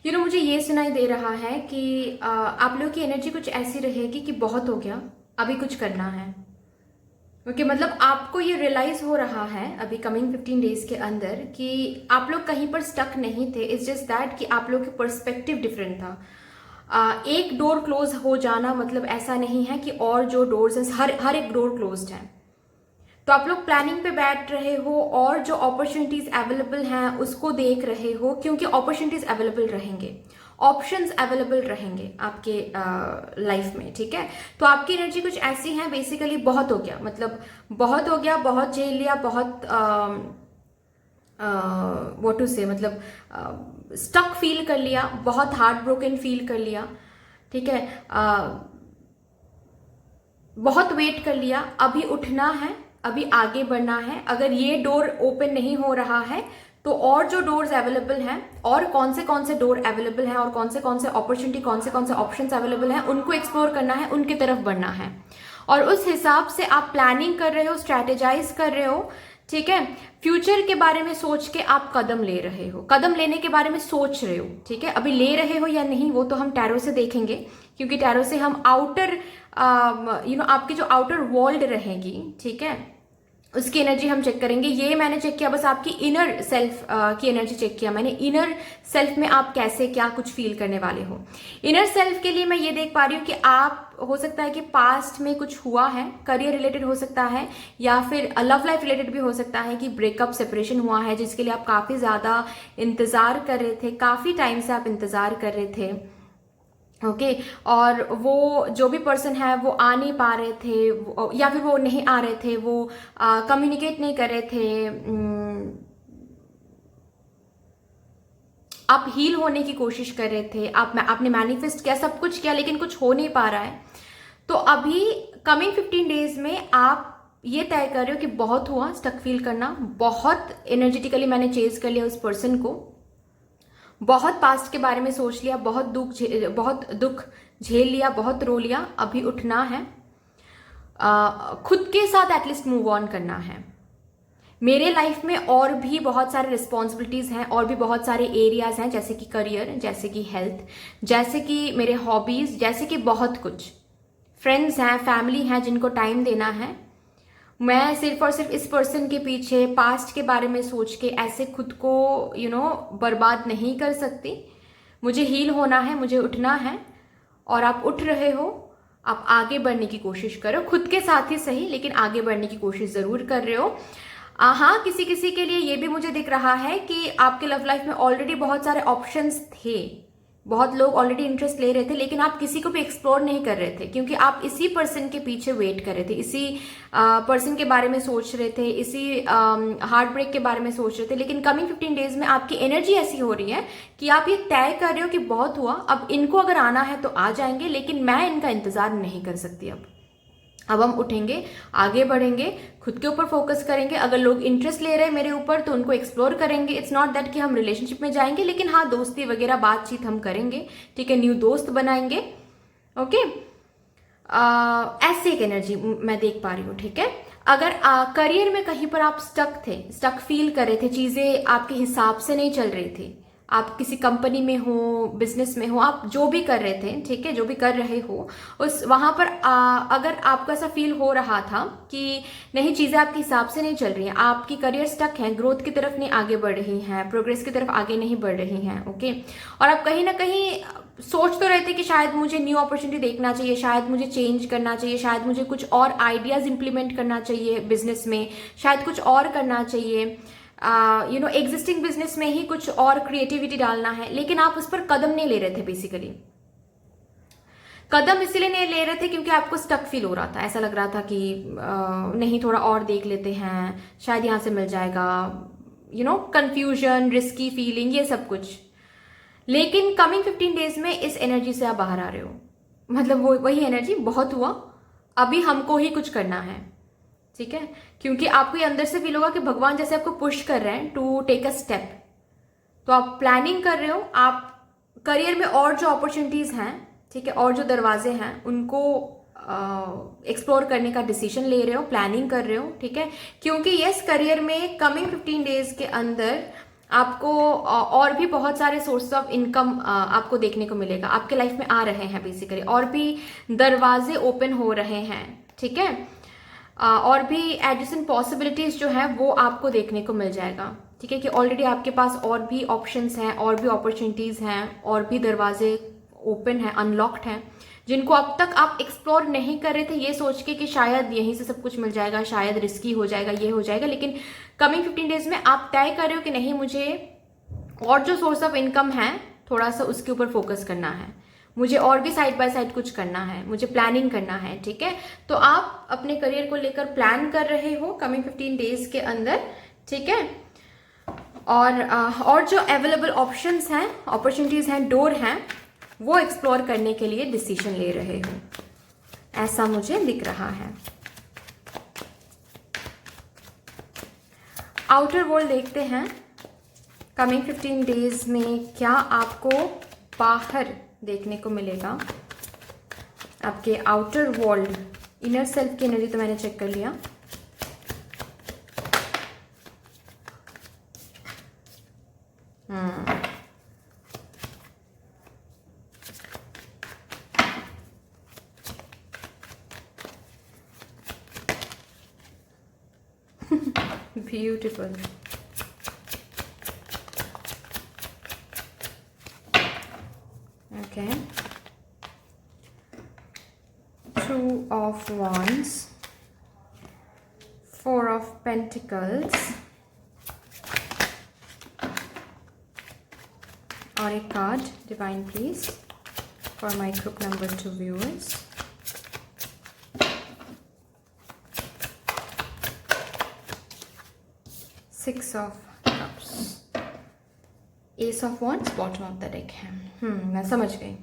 मुझे ये सुनाई दे रहा है कि आप लोग की एनर्जी कुछ ऐसी रहेगी कि बहुत हो गया, अभी कुछ करना है। ओके, मतलब आपको ये रियलाइज हो रहा है अभी कमिंग 15 डेज के अंदर कि आप लोग कहीं पर स्टक नहीं थे। इट्स जस्ट दैट कि आप लोग का पर्सपेक्टिव डिफरेंट था। एक डोर क्लोज हो जाना मतलब ऐसा नहीं है कि और जो डोर्स हैं हर एक डोर क्लोज्ड है। तो आप लोग प्लानिंग पे बैठ रहे हो और जो अपॉर्चुनिटीज अवेलेबल हैं उसको देख रहे हो, क्योंकि अपॉर्चुनिटीज अवेलेबल रहेंगे, ऑप्शंस अवेलेबल रहेंगे आपके लाइफ में। ठीक है, तो आपकी एनर्जी कुछ ऐसी है बेसिकली बहुत हो गया, मतलब बहुत हो गया, बहुत झेल लिया, बहुत व्हाट टू से, मतलब स्टक फील कर लिया, बहुत हार्ट ब्रोकन फील कर लिया। ठीक है, बहुत वेट कर लिया, अभी उठना है, अभी आगे बढ़ना है। अगर ये डोर ओपन नहीं हो रहा है तो और जो डोर्स अवेलेबल हैं और कौन से डोर अवेलेबल हैं और कौन से अपॉर्चुनिटी, कौन से ऑप्शंस अवेलेबल हैं, उनको एक्सप्लोर करना है, उनकी तरफ बढ़ना है। और उस हिसाब से आप प्लानिंग कर रहे हो, स्ट्रैटेजाइज कर रहे हो। ठीक है, फ्यूचर के बारे में सोच के आप कदम ले रहे हो, कदम लेने के बारे में सोच रहे हो। ठीक है, अभी ले रहे हो या नहीं वो तो हम टैरो से देखेंगे, क्योंकि टैरो से हम आउटर आपकी जो आउटर वर्ल्ड रहेगी, ठीक है, उसकी एनर्जी हम चेक करेंगे। ये मैंने चेक किया बस आपकी इनर सेल्फ की एनर्जी चेक किया मैंने, इनर सेल्फ में आप कैसे क्या कुछ फील करने वाले हो। इनर सेल्फ के लिए मैं ये देख पा रही हूँ कि आप, हो सकता है कि पास्ट में कुछ हुआ है, करियर रिलेटेड हो सकता है, या फिर लव लाइफ रिलेटेड भी हो सकता है कि ब्रेकअप, सेपरेशन हुआ है, जिसके लिए आप काफी ज्यादा इंतजार कर रहे थे, काफी टाइम से आप इंतजार कर रहे थे। ओके, और वो जो भी पर्सन है वो आ नहीं पा रहे थे, या फिर वो नहीं आ रहे थे, वो कम्युनिकेट नहीं कर रहे थे। आप हील होने की कोशिश कर रहे थे, आपने मैनिफेस्ट किया, सब कुछ किया, लेकिन कुछ हो नहीं पा रहा है। तो अभी कमिंग 15 डेज में आप ये तय कर रहे हो कि बहुत हुआ, स्टक फील करना, बहुत एनर्जेटिकली मैंने चेज कर लिया उस पर्सन को, बहुत पास्ट के बारे में सोच लिया, बहुत दुख झेल लिया, बहुत रो लिया, अभी उठना है, खुद के साथ एटलीस्ट मूव ऑन करना है। मेरे लाइफ में और भी बहुत सारे रिस्पॉन्सिबिलिटीज हैं, और भी बहुत सारे एरियाज हैं, जैसे कि करियर, जैसे कि हेल्थ, जैसे कि मेरे हॉबीज, जैसे कि बहुत कुछ, फ्रेंड्स हैं, फैमिली हैं जिनको टाइम देना है। मैं सिर्फ और सिर्फ इस पर्सन के पीछे पास्ट के बारे में सोच के ऐसे खुद को बर्बाद नहीं कर सकती। मुझे हील होना है, मुझे उठना है, और आप उठ रहे हो, आप आगे बढ़ने की कोशिश करो, खुद के साथ ही सही, लेकिन आगे बढ़ने की कोशिश जरूर कर रहे हो। हाँ, किसी किसी के लिए ये भी मुझे दिख रहा है कि आपके लव लाइफ में ऑलरेडी बहुत सारे ऑप्शंस थे, बहुत लोग ऑलरेडी इंटरेस्ट ले रहे थे, लेकिन आप किसी को भी एक्सप्लोर नहीं कर रहे थे, क्योंकि आप इसी पर्सन के पीछे वेट कर रहे थे, इसी पर्सन के बारे में सोच रहे थे, इसी हार्ट ब्रेक के बारे में सोच रहे थे। लेकिन कमिंग 15 डेज में आपकी एनर्जी ऐसी हो रही है कि आप ये तय कर रहे हो कि बहुत हुआ, अब इनको अगर आना है तो आ जाएंगे, लेकिन मैं इनका इंतजार नहीं कर सकती। अब हम उठेंगे, आगे बढ़ेंगे, खुद के ऊपर फोकस करेंगे। अगर लोग इंटरेस्ट ले रहे हैं मेरे ऊपर तो उनको एक्सप्लोर करेंगे। इट्स नॉट दैट कि हम रिलेशनशिप में जाएंगे, लेकिन हाँ, दोस्ती वगैरह बातचीत हम करेंगे। ठीक है, न्यू दोस्त बनाएंगे। ओके, ऐसी एक एनर्जी मैं देख पा रही हूँ। ठीक है, अगर करियर में कहीं पर आप स्टक थे, स्टक फील कर रहे थे, चीजें आपके हिसाब से नहीं चल रही थी, आप किसी कंपनी में हो, बिजनेस में हो, आप जो भी कर रहे थे, ठीक है, जो भी कर रहे हो, उस वहां पर अगर आपको ऐसा फील हो रहा था कि नहीं, चीजें आपके हिसाब से नहीं चल रही हैं, आपकी करियर स्टक है, ग्रोथ की तरफ नहीं आगे बढ़ रही हैं, प्रोग्रेस की तरफ आगे नहीं बढ़ रही हैं। ओके, और आप कहीं ना कहीं सोच तो रहे थे कि शायद मुझे न्यू अपॉर्चुनिटी देखना चाहिए, शायद मुझे चेंज करना चाहिए, शायद मुझे कुछ और आइडियाज इंप्लीमेंट करना चाहिए बिजनेस में, शायद कुछ और करना चाहिए, एग्जिस्टिंग बिजनेस में ही कुछ और क्रिएटिविटी डालना है, लेकिन आप उस पर कदम नहीं ले रहे थे। बेसिकली कदम इसलिए नहीं ले रहे थे क्योंकि आपको स्टक फील हो रहा था, ऐसा लग रहा था कि नहीं, थोड़ा और देख लेते हैं, शायद यहां से मिल जाएगा, कंफ्यूजन, रिस्की फीलिंग, ये सब कुछ। लेकिन कमिंग 15 डेज में इस एनर्जी से आप बाहर आ रहे हो, मतलब वही एनर्जी, बहुत हुआ, अभी हमको ही कुछ करना है। ठीक है, क्योंकि आपको ये अंदर से फील होगा कि भगवान जैसे आपको पुश कर रहे हैं टू टेक अ स्टेप। तो आप प्लानिंग कर रहे हो, आप करियर में और जो अपॉर्चुनिटीज हैं, ठीक है, और जो दरवाजे हैं, उनको एक्सप्लोर करने का डिसीजन ले रहे हो, प्लानिंग कर रहे हो। ठीक है, क्योंकि यस, करियर में कमिंग 15 डेज के अंदर आपको और भी बहुत सारे सोर्स ऑफ इनकम आपको देखने को मिलेगा, आपके लाइफ में आ रहे हैं बेसिकली, और भी दरवाजे ओपन हो रहे हैं, ठीक है। और भी एडिशन पॉसिबिलिटीज जो है वो आपको देखने को मिल जाएगा, ठीक है, कि ऑलरेडी आपके पास और भी ऑप्शंस हैं, और भी अपॉर्चुनिटीज हैं, और भी दरवाजे ओपन हैं, अनलॉक्ड हैं, जिनको अब तक आप एक्सप्लोर नहीं कर रहे थे, ये सोच के कि शायद यहीं से सब कुछ मिल जाएगा, शायद रिस्की हो जाएगा, ये हो जाएगा, लेकिन कमिंग 15 डेज में आप तय कर रहे हो कि नहीं, मुझे और जो सोर्स ऑफ इनकम है थोड़ा सा उसके ऊपर फोकस करना है, मुझे और भी साइड बाय साइड कुछ करना है, मुझे प्लानिंग करना है, ठीक है। तो आप अपने करियर को लेकर प्लान कर रहे हो कमिंग 15 डेज के अंदर, ठीक है। और जो अवेलेबल ऑप्शंस हैं, अपॉर्चुनिटीज हैं, डोर हैं, वो एक्सप्लोर करने के लिए डिसीजन ले रहे हो, ऐसा मुझे दिख रहा है। आउटर वर्ल्ड देखते हैं कमिंग 15 डेज में क्या आपको बाहर देखने को मिलेगा। आपके आउटर वर्ल्ड, इनर सेल्फ की एनर्जी तो मैंने चेक कर लिया। Beautiful. Okay. Two of Wands, Four of Pentacles, और एक card divine please for my group number 2 viewers. Six of Cups, Ace of Wands, bottom of the deck है। मैं समझ गई।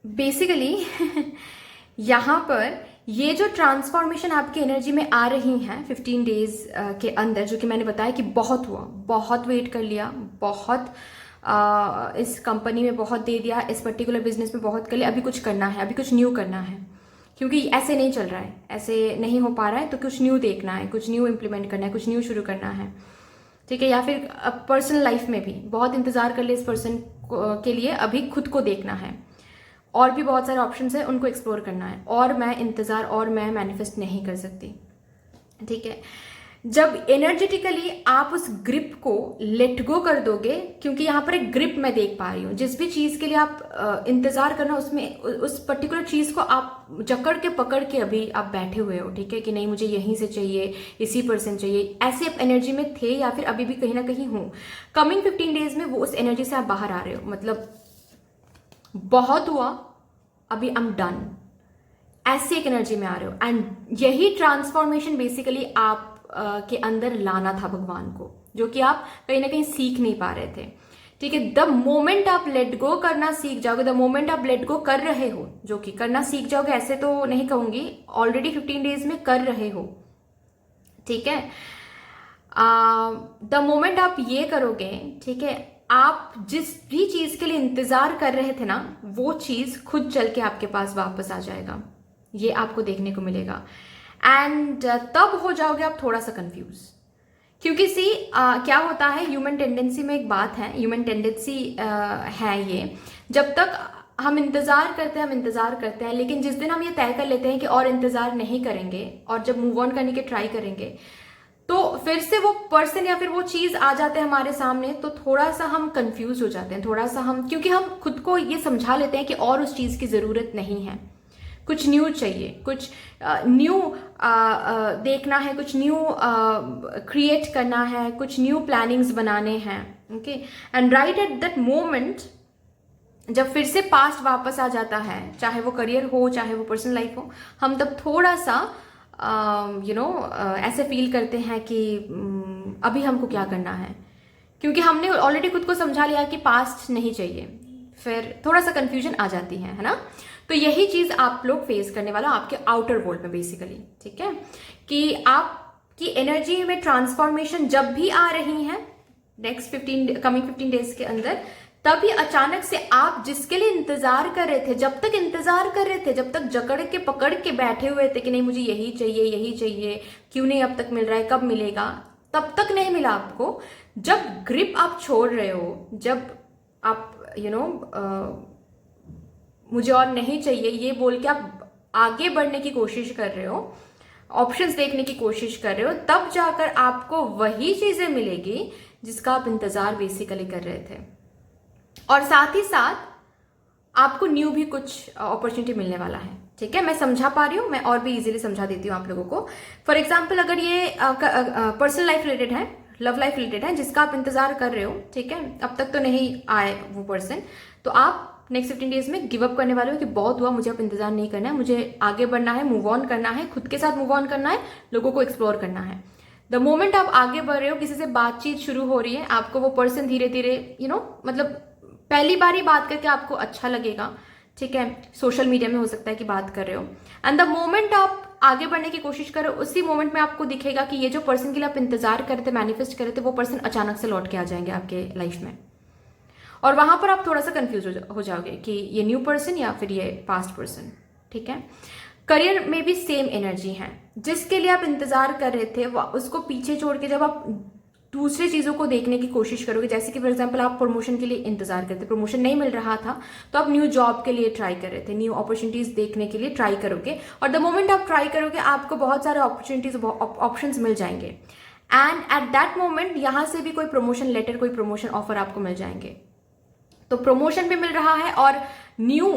बेसिकली यहाँ पर ये जो ट्रांसफॉर्मेशन आपकी एनर्जी में आ रही हैं 15 डेज के अंदर, जो कि मैंने बताया कि बहुत हुआ, बहुत वेट कर लिया, बहुत इस कंपनी में बहुत दे दिया, इस पर्टिकुलर बिजनेस में बहुत कर लिया, अभी कुछ करना है, अभी कुछ न्यू करना है, क्योंकि ऐसे नहीं चल रहा है, ऐसे नहीं हो पा रहा है, तो कुछ न्यू देखना है, कुछ न्यू इम्प्लीमेंट करना है, कुछ न्यू शुरू करना है, ठीक है। या फिर पर्सनल लाइफ में भी बहुत इंतजार कर ले इस पर्सन के लिए, अभी खुद को देखना है, और भी बहुत सारे ऑप्शंस हैं, उनको एक्सप्लोर करना है, और मैं इंतजार और मैं मैनिफेस्ट नहीं कर सकती, ठीक है। जब एनर्जेटिकली आप उस ग्रिप को लेट गो कर दोगे, क्योंकि यहाँ पर एक ग्रिप मैं देख पा रही हूँ, जिस भी चीज़ के लिए आप इंतजार करना, उसमें उस पर्टिकुलर चीज़ को आप जकड़ के पकड़ के अभी आप बैठे हुए हो, ठीक है, कि नहीं मुझे यहीं से चाहिए, इसी पर्सन चाहिए, ऐसे आप एनर्जी में थे या फिर अभी भी कहीं ना कहीं हो। कमिंग 15 डेज में वो उस एनर्जी से आप बाहर आ रहे हो, मतलब बहुत हुआ, अभी आई एम डन, ऐसी एक एनर्जी में आ रहे हो। एंड यही ट्रांसफॉर्मेशन बेसिकली आप के अंदर लाना था भगवान को, जो कि आप कहीं ना कहीं सीख नहीं पा रहे थे, ठीक है। द मोमेंट आप लेट गो करना सीख जाओगे, द मोमेंट आप लेट गो कर रहे हो, जो कि करना सीख जाओगे, ऐसे तो नहीं कहूंगी, ऑलरेडी 15 डेज में कर रहे हो, ठीक है। द मोमेंट आप ये करोगे, ठीक है, आप जिस भी चीज के लिए इंतजार कर रहे थे ना, वो चीज खुद चल के आपके पास वापस आ जाएगा, ये आपको देखने को मिलेगा। एंड तब हो जाओगे आप थोड़ा सा कंफ्यूज, क्योंकि क्या होता है, ह्यूमन टेंडेंसी में एक बात है, ह्यूमन टेंडेंसी है ये, जब तक हम इंतजार करते हैं, लेकिन जिस दिन हम ये तय कर लेते हैं कि और इंतजार नहीं करेंगे, और जब मूव ऑन करने के ट्राई करेंगे, तो फिर से वो पर्सन या फिर वो चीज आ जाते हैं हमारे सामने, तो थोड़ा सा हम कंफ्यूज हो जाते हैं, थोड़ा सा हम, क्योंकि हम खुद को ये समझा लेते हैं कि और उस चीज की जरूरत नहीं है, कुछ न्यू चाहिए, कुछ न्यू देखना है, कुछ न्यू क्रिएट करना है, कुछ न्यू प्लानिंग्स बनाने हैं, okay. And right at that moment जब फिर से पास्ट वापस आ जाता है, चाहे वो करियर हो, चाहे वो पर्सनल लाइफ हो, हम तब थोड़ा सा ऐसे फील करते हैं कि अभी हमको क्या करना है, क्योंकि हमने ऑलरेडी खुद को समझा लिया कि पास्ट नहीं चाहिए, फिर थोड़ा सा कंफ्यूजन आ जाती है ना। तो यही चीज आप लोग फेस करने वाला आपके आउटर वर्ल्ड में बेसिकली, ठीक है, कि आपकी एनर्जी में ट्रांसफॉर्मेशन जब भी आ रही है नेक्स्ट कमिंग 15 डेज के अंदर, तभी अचानक से आप जिसके लिए इंतजार कर रहे थे, जब तक इंतजार कर रहे थे, जब तक जकड़ के पकड़ के बैठे हुए थे कि नहीं मुझे यही चाहिए यही चाहिए, क्यों नहीं अब तक मिल रहा है, कब मिलेगा, तब तक नहीं मिला आपको। जब ग्रिप आप छोड़ रहे हो, जब आप मुझे और नहीं चाहिए ये बोल के आप आगे बढ़ने की कोशिश कर रहे हो, ऑप्शंस देखने की कोशिश कर रहे हो, तब जाकर आपको वही चीजें मिलेगी जिसका आप इंतजार बेसिकली कर रहे थे। और साथ ही साथ आपको न्यू भी कुछ अपॉर्चुनिटी मिलने वाला है। ठीक है, मैं समझा पा रही हूँ, मैं और भी इजीली समझा देती हूँ आप लोगों को। फॉर एग्जाम्पल, अगर ये पर्सनल लाइफ रिलेटेड है, लव लाइफ रिलेटेड है, जिसका आप इंतजार कर रहे हो, ठीक है, अब तक तो नहीं आए वो पर्सन, तो आप नेक्स्ट 15 डेज में गिव अप करने वाले हो कि बहुत हुआ, मुझे अब इंतजार नहीं करना है, मुझे आगे बढ़ना है, मूव ऑन करना है, खुद के साथ मूव ऑन करना है, लोगों को एक्सप्लोर करना है। द मोमेंट आप आगे बढ़ रहे हो, किसी से बातचीत शुरू हो रही है, आपको वो पर्सन धीरे धीरे मतलब पहली बार ही बात करके आपको अच्छा लगेगा। ठीक है, सोशल मीडिया में हो सकता है कि बात कर रहे हो, एंड द मोमेंट आप आगे बढ़ने की कोशिश करो, उसी मोमेंट में आपको दिखेगा कि ये जो पर्सन के लिए आप इंतजार कर रहे थे, मैनिफेस्ट कर रहे थे, वो पर्सन अचानक से लौट के आ जाएंगे आपके लाइफ में। और वहां पर आप थोड़ा सा कंफ्यूज हो जाओगे कि ये न्यू पर्सन या फिर ये पास्ट पर्सन। ठीक है, करियर में भी सेम एनर्जी है, जिसके लिए आप इंतजार कर रहे थे उसको पीछे छोड़ के जब आप दूसरे चीजों को देखने की कोशिश करोगे, जैसे कि फॉर एग्जांपल आप प्रमोशन के लिए इंतजार करते, प्रमोशन नहीं मिल रहा था तो आप न्यू जॉब के लिए ट्राई कर रहे थे, न्यू अपॉर्चुनिटीज देखने के लिए ट्राई करोगे, और द मोमेंट आप ट्राई करोगे आपको बहुत सारे अपॉर्चुनिटीज ऑप्शंस मिल जाएंगे, एंड एट दैट मोमेंट यहां से भी कोई प्रमोशन लेटर, कोई प्रमोशन ऑफर आपको मिल जाएंगे। तो प्रमोशन भी मिल रहा है और न्यू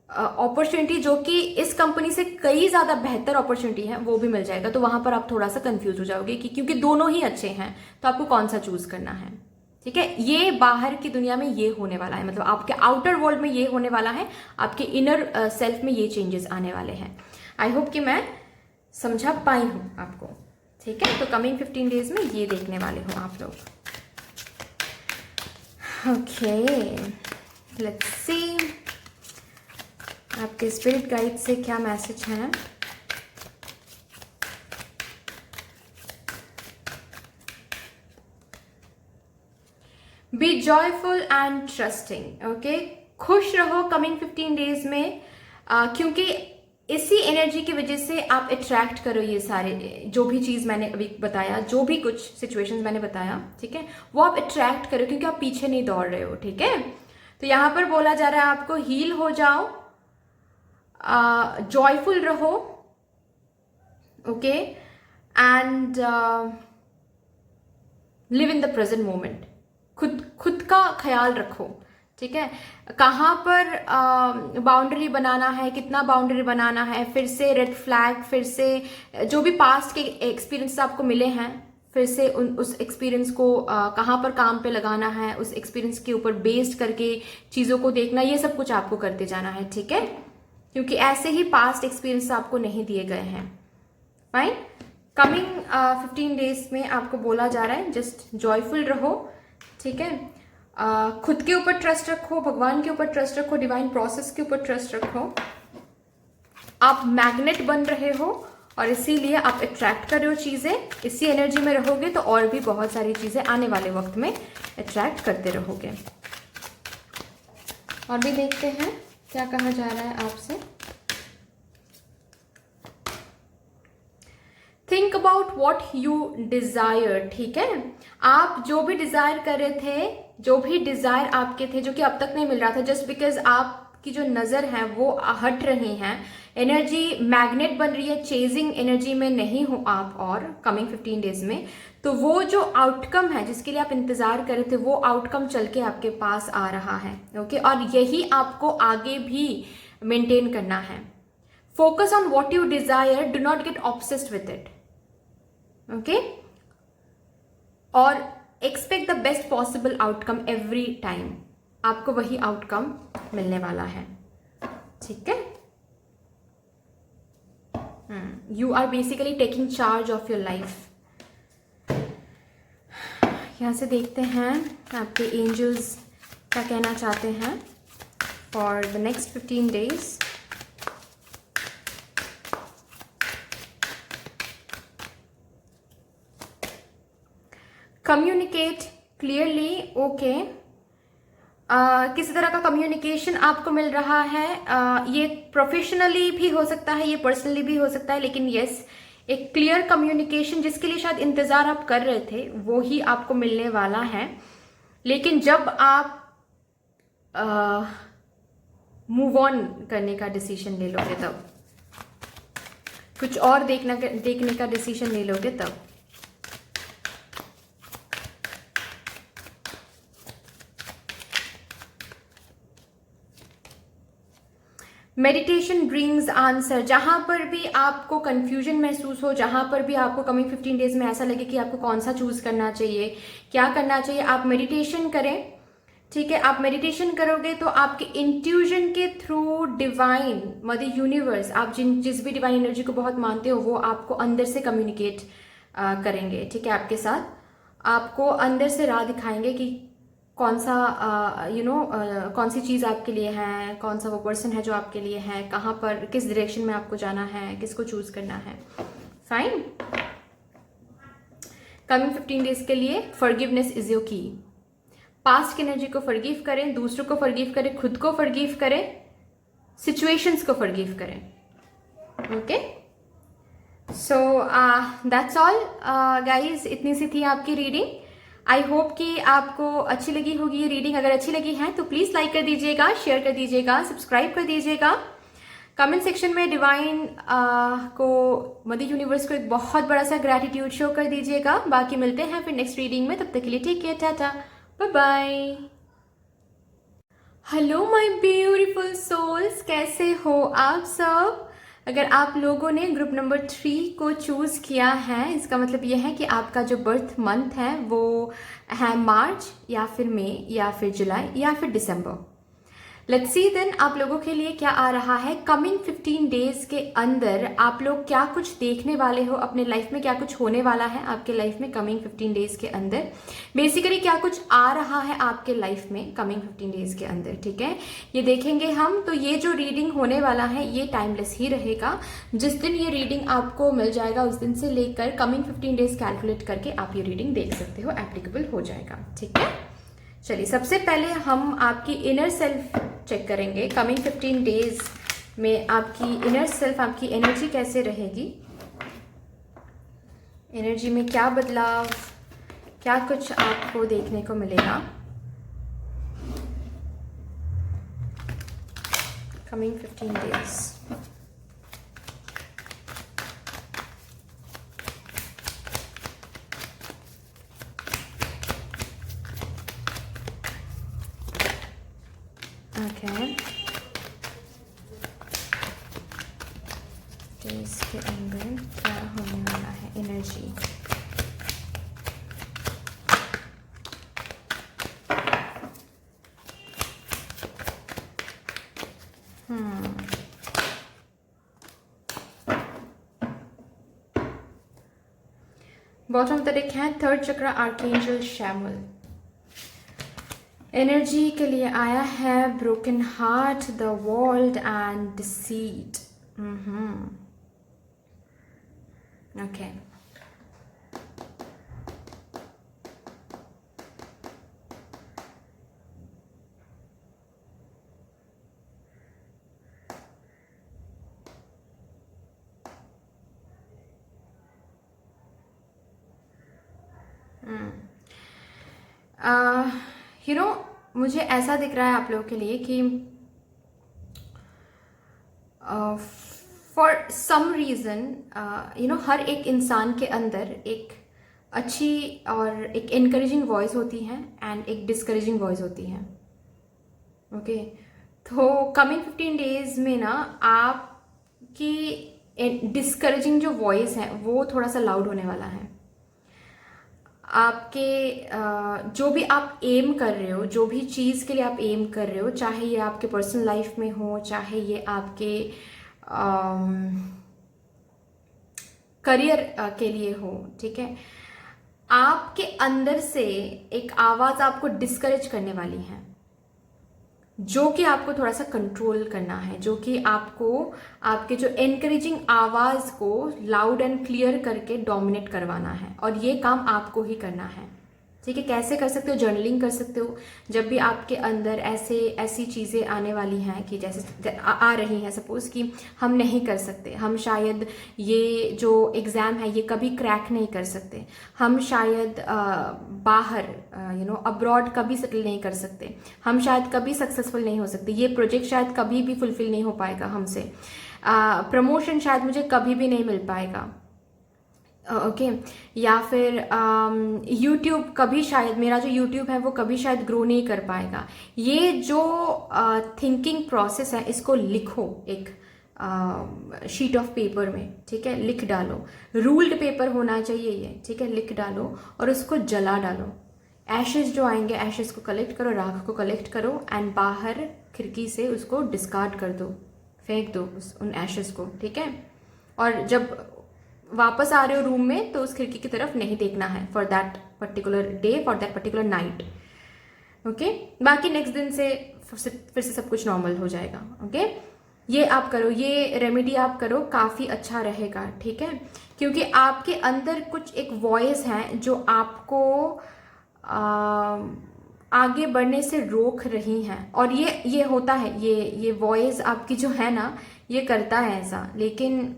अपॉर्चुनिटी जो कि इस कंपनी से कई ज्यादा बेहतर अपॉर्चुनिटी है वो भी मिल जाएगा। तो वहां पर आप थोड़ा सा कंफ्यूज हो जाओगे कि क्योंकि दोनों ही अच्छे हैं तो आपको कौन सा चूज करना है। ठीक है, ये बाहर की दुनिया में ये होने वाला है, मतलब आपके आउटर वर्ल्ड में ये होने वाला है, आपके इनर सेल्फ में ये चेंजेस आने वाले हैं। आई होप कि मैं समझा पाई हूं आपको। ठीक है, तो कमिंग 15 डेज में ये देखने वाले हो आप लोग। ओके, लेट्स सी आपके स्पिरिट गाइड से क्या मैसेज है। Be joyful and trusting. Okay, खुश रहो कमिंग 15 डेज में, क्योंकि इसी एनर्जी की वजह से आप अट्रैक्ट करो ये सारे जो भी चीज मैंने अभी बताया, जो भी कुछ सिचुएशंस मैंने बताया, ठीक है, वो आप अट्रैक्ट करो क्योंकि आप पीछे नहीं दौड़ रहे हो। ठीक है, तो यहां पर बोला जा रहा है आपको हील हो जाओ, जॉयफुल रहो, okay, and live in the present moment. खुद का ख्याल रखो। ठीक है, कहाँ पर बाउंड्री बनाना है, कितना बाउंड्री बनाना है, फिर से रेड फ्लैग, फिर से जो भी पास्ट के एक्सपीरियंस आपको मिले हैं, फिर से उस एक्सपीरियंस को कहाँ पर काम पे लगाना है, उस एक्सपीरियंस के ऊपर बेस्ड करके चीज़ों को देखना, ये सब कुछ आपको करते जाना है। ठीक है, क्योंकि ऐसे ही पास्ट एक्सपीरियंस आपको नहीं दिए गए हैं। फाइन, कमिंग 15 डेज में आपको बोला जा रहा है जस्ट जॉयफुल रहो। ठीक है, खुद के ऊपर ट्रस्ट रखो, भगवान के ऊपर ट्रस्ट रखो, डिवाइन प्रोसेस के ऊपर ट्रस्ट रखो। आप मैग्नेट बन रहे हो और इसीलिए आप अट्रैक्ट कर रहे हो चीजें, इसी एनर्जी में रहोगे तो और भी बहुत सारी चीजें आने वाले वक्त में अट्रैक्ट करते रहोगे। और भी देखते हैं क्या कहा जा रहा है आपसे। Think about what you Dzire. ठीक है, आप जो भी डिजायर कर रहे थे, जो भी डिजायर आपके थे जो कि अब तक नहीं मिल रहा था, जस्ट बिकॉज आपकी जो नजर है वो हट रही है, एनर्जी मैग्नेट बन रही है, चेजिंग एनर्जी में नहीं हो आप और कमिंग 15 डेज में, तो वो जो आउटकम है जिसके लिए आप इंतजार कर रहे थे वो आउटकम चल के आपके पास आ रहा है। ओके, और यही आपको आगे भी मेंटेन करना है। Focus on what you desire, do not get obsessed with it. Okay, और expect the best possible outcome every time, आपको वही आउटकम मिलने वाला है। ठीक है, you are basically taking charge of your life. यहां से देखते हैं आपके एंजल्स क्या कहना चाहते हैं for the next 15 days. Communicate clearly. Okay, किसी तरह का कम्युनिकेशन आपको मिल रहा है। ये प्रोफेशनली भी हो सकता है, ये पर्सनली भी हो सकता है, लेकिन यस, एक क्लियर कम्युनिकेशन जिसके लिए शायद इंतजार आप कर रहे थे वो ही आपको मिलने वाला है। लेकिन जब आप मूव ऑन करने का डिसीजन ले लोगे, तब कुछ और देखने का डिसीजन ले लोगे, तब मेडिटेशन ब्रिंग्स आंसर। जहां पर भी आपको कंफ्यूजन महसूस हो, जहां पर भी आपको कमिंग 15 डेज में ऐसा लगे कि आपको कौन सा चूज करना चाहिए, क्या करना चाहिए, आप मेडिटेशन करें। ठीक है, आप मेडिटेशन करोगे तो आपके इंट्यूजन के थ्रू डिवाइन मदर यूनिवर्स, आप जिस भी डिवाइन एनर्जी को बहुत मानते हो, वो आपको अंदर से कम्युनिकेट करेंगे। ठीक है, आपके साथ आपको अंदर से राह दिखाएंगे कि कौन सा कौन सी चीज़ आपके लिए है, कौन सा वो पर्सन है जो आपके लिए है, कहाँ पर किस डायरेक्शन में आपको जाना है, किसको चूज करना है। फाइन। कमिंग 15 डेज के लिए फॉरगिवनेस इज योर की। पास्ट की एनर्जी को फॉरगिव करें, दूसरों को फॉरगिव करें, खुद को फॉरगिव करें, सिचुएशंस को फॉरगिव करें। Okay, so that's all guys, इतनी सी थी आपकी रीडिंग। आई होप कि आपको अच्छी लगी होगी ये रीडिंग। अगर अच्छी लगी है तो प्लीज लाइक कर दीजिएगा, शेयर कर दीजिएगा, सब्सक्राइब कर दीजिएगा। कमेंट सेक्शन में डिवाइन को, मदर यूनिवर्स को एक बहुत बड़ा सा ग्रैटिट्यूड शो कर दीजिएगा। बाकी मिलते हैं फिर नेक्स्ट रीडिंग में, तब तक के लिए take care, tata, bye bye. Hello my beautiful souls, कैसे हो आप सब? अगर आप लोगों ने ग्रुप नंबर 3 को चूज़ किया है, इसका मतलब यह है कि आपका जो बर्थ मंथ है वो है मार्च या फिर मई या फिर जुलाई या फिर दिसंबर। लेट्स सी देन आप लोगों के लिए क्या आ रहा है। कमिंग 15 डेज के अंदर आप लोग क्या कुछ देखने वाले हो अपने लाइफ में, क्या कुछ होने वाला है आपके लाइफ में कमिंग 15 डेज के अंदर। बेसिकली क्या कुछ आ रहा है आपके लाइफ में कमिंग 15 डेज के अंदर। ठीक है, ये देखेंगे हम। तो ये जो रीडिंग होने वाला है ये टाइमलेस ही रहेगा। जिस दिन ये रीडिंग आपको मिल जाएगा उस दिन से लेकर कमिंग 15 डेज कैलकुलेट करके आप ये रीडिंग देख सकते हो, एप्लीकेबल हो जाएगा। ठीक है, चलिए सबसे पहले हम आपकी इनर सेल्फ चेक करेंगे। कमिंग 15 डेज में आपकी इनर सेल्फ, आपकी एनर्जी कैसे रहेगी, एनर्जी में क्या बदलाव, क्या कुछ आपको देखने को मिलेगा कमिंग 15 डेज। ओके, इसके अंदर क्या होने वाला है energy. Bottom of the deck है थर्ड चक्र, आर्कएंजल शैमुएल। एनर्जी के लिए आया है broken heart, the world and deceit. Okay, मुझे ऐसा दिख रहा है आप लोगों के लिए कि फॉर सम रीज़न हर एक इंसान के अंदर एक अच्छी और एक इनकरेजिंग वॉइस होती है एंड एक डिस्करेजिंग वॉइस होती है। ओके, तो कमिंग 15 डेज में ना आपकी डिस्करेजिंग जो वॉइस है वो थोड़ा सा लाउड होने वाला है। आपके जो भी आप एम कर रहे हो, जो भी चीज़ के लिए आप एम कर रहे हो, चाहे ये आपके पर्सनल लाइफ में हो, चाहे ये आपके करियर के लिए हो, ठीक है, आपके अंदर से एक आवाज़ आपको डिस्करेज करने वाली है, जो कि आपको थोड़ा सा कंट्रोल करना है, जो कि आपको आपके जो एनकरेजिंग आवाज़ को लाउड एंड क्लियर करके डोमिनेट करवाना है, और ये काम आपको ही करना है। ठीक है, कैसे कर सकते हो? जर्नलिंग कर सकते हो। जब भी आपके अंदर ऐसी चीज़ें आने वाली हैं कि जैसे आ रही हैं, सपोज कि हम नहीं कर सकते, हम शायद ये जो एग्ज़ाम है ये कभी क्रैक नहीं कर सकते, हम शायद बाहर अब्रॉड कभी सेटल नहीं कर सकते, हम शायद कभी सक्सेसफुल नहीं हो सकते, ये प्रोजेक्ट शायद कभी भी फुलफिल नहीं हो पाएगा हमसे, प्रमोशन शायद मुझे कभी भी नहीं मिल पाएगा, ओके या फिर यूट्यूब कभी शायद, मेरा जो यूट्यूब है वो कभी शायद ग्रो नहीं कर पाएगा। ये जो थिंकिंग प्रोसेस है इसको लिखो एक शीट ऑफ पेपर में, ठीक है, लिख डालो। रूल्ड पेपर होना चाहिए ये, ठीक है, लिख डालो और उसको जला डालो। एशेज जो आएंगे, एशेज को कलेक्ट करो, राख को कलेक्ट करो एंड बाहर खिड़की से उसको डिस्कार्ड कर दो, फेंक दो उन एशेज को, ठीक है। और जब वापस आ रहे हो रूम में तो उस खिड़की की तरफ नहीं देखना है for that particular day, for that particular night, okay. बाकी नेक्स्ट दिन से फिर से सब कुछ नॉर्मल हो जाएगा, ओके। ये आप करो, ये रेमेडी आप करो, काफ़ी अच्छा रहेगा, ठीक है। क्योंकि आपके अंदर कुछ एक वॉइस है जो आपको आगे बढ़ने से रोक रही हैं, और ये होता है, ये वॉइस आपकी जो है ना ये करता है ऐसा। लेकिन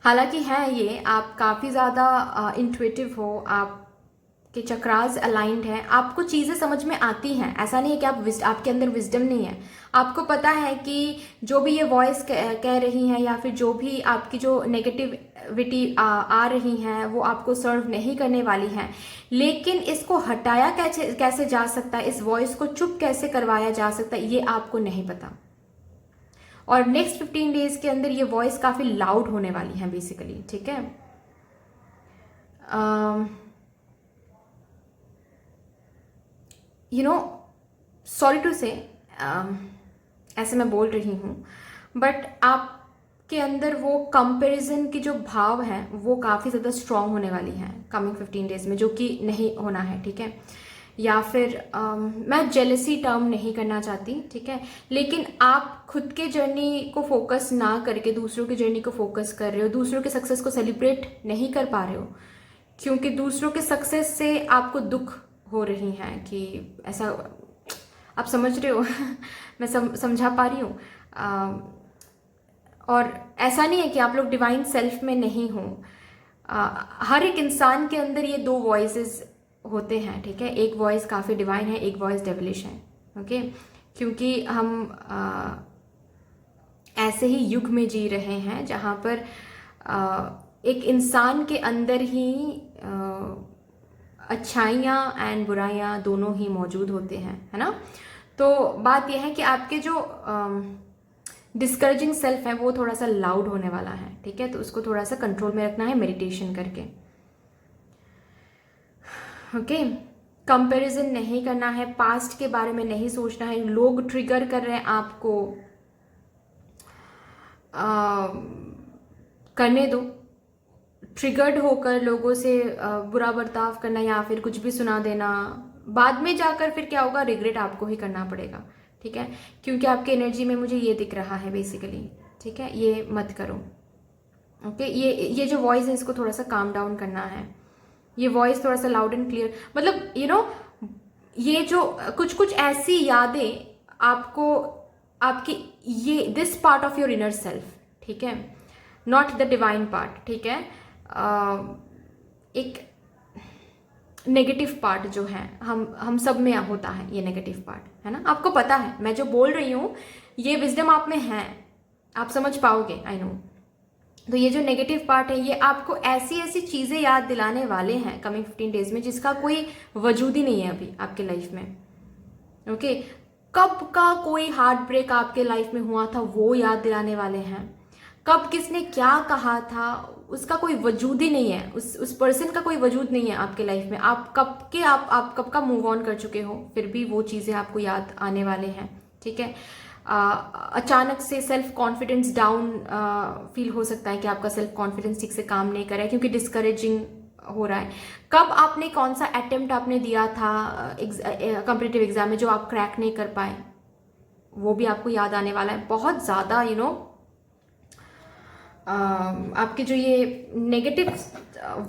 हालांकि है ये, आप काफ़ी ज़्यादा इंट्यूटिव हो, आपके चक्रास अलाइंड हैं, आपको चीज़ें समझ में आती हैं। ऐसा नहीं है कि आपके अंदर विजडम नहीं है, आपको पता है कि जो भी ये वॉइस कह रही हैं या फिर जो भी आपकी जो नेगेटिविटी आ रही हैं वो आपको सर्व नहीं करने वाली हैं। लेकिन इसको हटाया कैसे जा सकता है, इस वॉइस को चुप कैसे करवाया जा सकता है, ये आपको नहीं पता। और नेक्स्ट 15 डेज के अंदर ये वॉइस काफ़ी लाउड होने वाली है बेसिकली, ठीक है। सॉरी टू से ऐसे मैं बोल रही हूँ, बट आपके अंदर वो कंपैरिजन की जो भाव है वो काफ़ी ज़्यादा स्ट्रांग होने वाली है कमिंग 15 डेज में, जो कि नहीं होना है, ठीक है। या फिर मैं जेलसी टर्म नहीं करना चाहती, ठीक है, लेकिन आप खुद के जर्नी को फोकस ना करके दूसरों की जर्नी को फोकस कर रहे हो, दूसरों के सक्सेस को सेलिब्रेट नहीं कर पा रहे हो, क्योंकि दूसरों के सक्सेस से आपको दुख हो रही है कि ऐसा, आप समझ रहे हो मैं समझा पा रही हूँ। और ऐसा नहीं है कि आप लोग डिवाइन सेल्फ में नहीं हो, हर एक इंसान के अंदर ये दो वॉइसेस होते हैं, ठीक है। एक वॉइस काफ़ी डिवाइन है, एक वॉइस डेविलिश है, ओके। क्योंकि हम ऐसे ही युग में जी रहे हैं जहाँ पर एक इंसान के अंदर ही अच्छाइयाँ एंड बुराइयाँ दोनों ही मौजूद होते हैं, है ना। तो बात यह है कि आपके जो डिस्करेजिंग सेल्फ है वो थोड़ा सा लाउड होने वाला है, ठीक है। तो उसको थोड़ा सा कंट्रोल में रखना है मेडिटेशन करके, ओके। कंपैरिजन नहीं करना है, पास्ट के बारे में नहीं सोचना है। लोग ट्रिगर कर रहे हैं आपको, करने दो। ट्रिगर्ड होकर लोगों से बुरा बर्ताव करना या फिर कुछ भी सुना देना, बाद में जाकर फिर क्या होगा, रिग्रेट आपको ही करना पड़ेगा, ठीक है। क्योंकि आपके एनर्जी में मुझे ये दिख रहा है बेसिकली, ठीक है। ये मत करो, ओके। ये जो वॉइस है इसको थोड़ा सा काम डाउन करना है। ये वॉइस थोड़ा सा लाउड एंड क्लियर, मतलब ये जो कुछ ऐसी यादें आपको, आपकी ये this part of your inner self, ठीक है, नॉट द डिवाइन पार्ट, ठीक है। एक नेगेटिव पार्ट जो है हम सब में होता है, ये नेगेटिव पार्ट है ना, आपको पता है। मैं जो बोल रही हूँ ये विजडम आप में है, आप समझ पाओगे, आई नो। तो ये जो नेगेटिव पार्ट है ये आपको ऐसी चीज़ें याद दिलाने वाले हैं कमिंग 15 डेज में जिसका कोई वजूद ही नहीं है अभी आपके लाइफ में, ओके। कब का कोई हार्ट ब्रेक आपके लाइफ में हुआ था वो याद दिलाने वाले हैं। कब किसने क्या कहा था उसका कोई वजूद ही नहीं है, उस पर्सन का कोई वजूद नहीं है आपके लाइफ में। आप कब का मूव ऑन कर चुके हो, फिर भी वो चीज़ें आपको याद आने वाले हैं, ठीक है। अचानक से सेल्फ कॉन्फिडेंस डाउन फील हो सकता है कि आपका सेल्फ कॉन्फिडेंस ठीक से काम नहीं कर रहा है क्योंकि डिस्करेजिंग हो रहा है। कब आपने कौन सा अटेम्प्ट आपने दिया था कॉम्पिटिटिव एग्जाम में जो आप क्रैक नहीं कर पाए, वो भी आपको याद आने वाला है बहुत ज़्यादा, आपकी जो ये नेगेटिव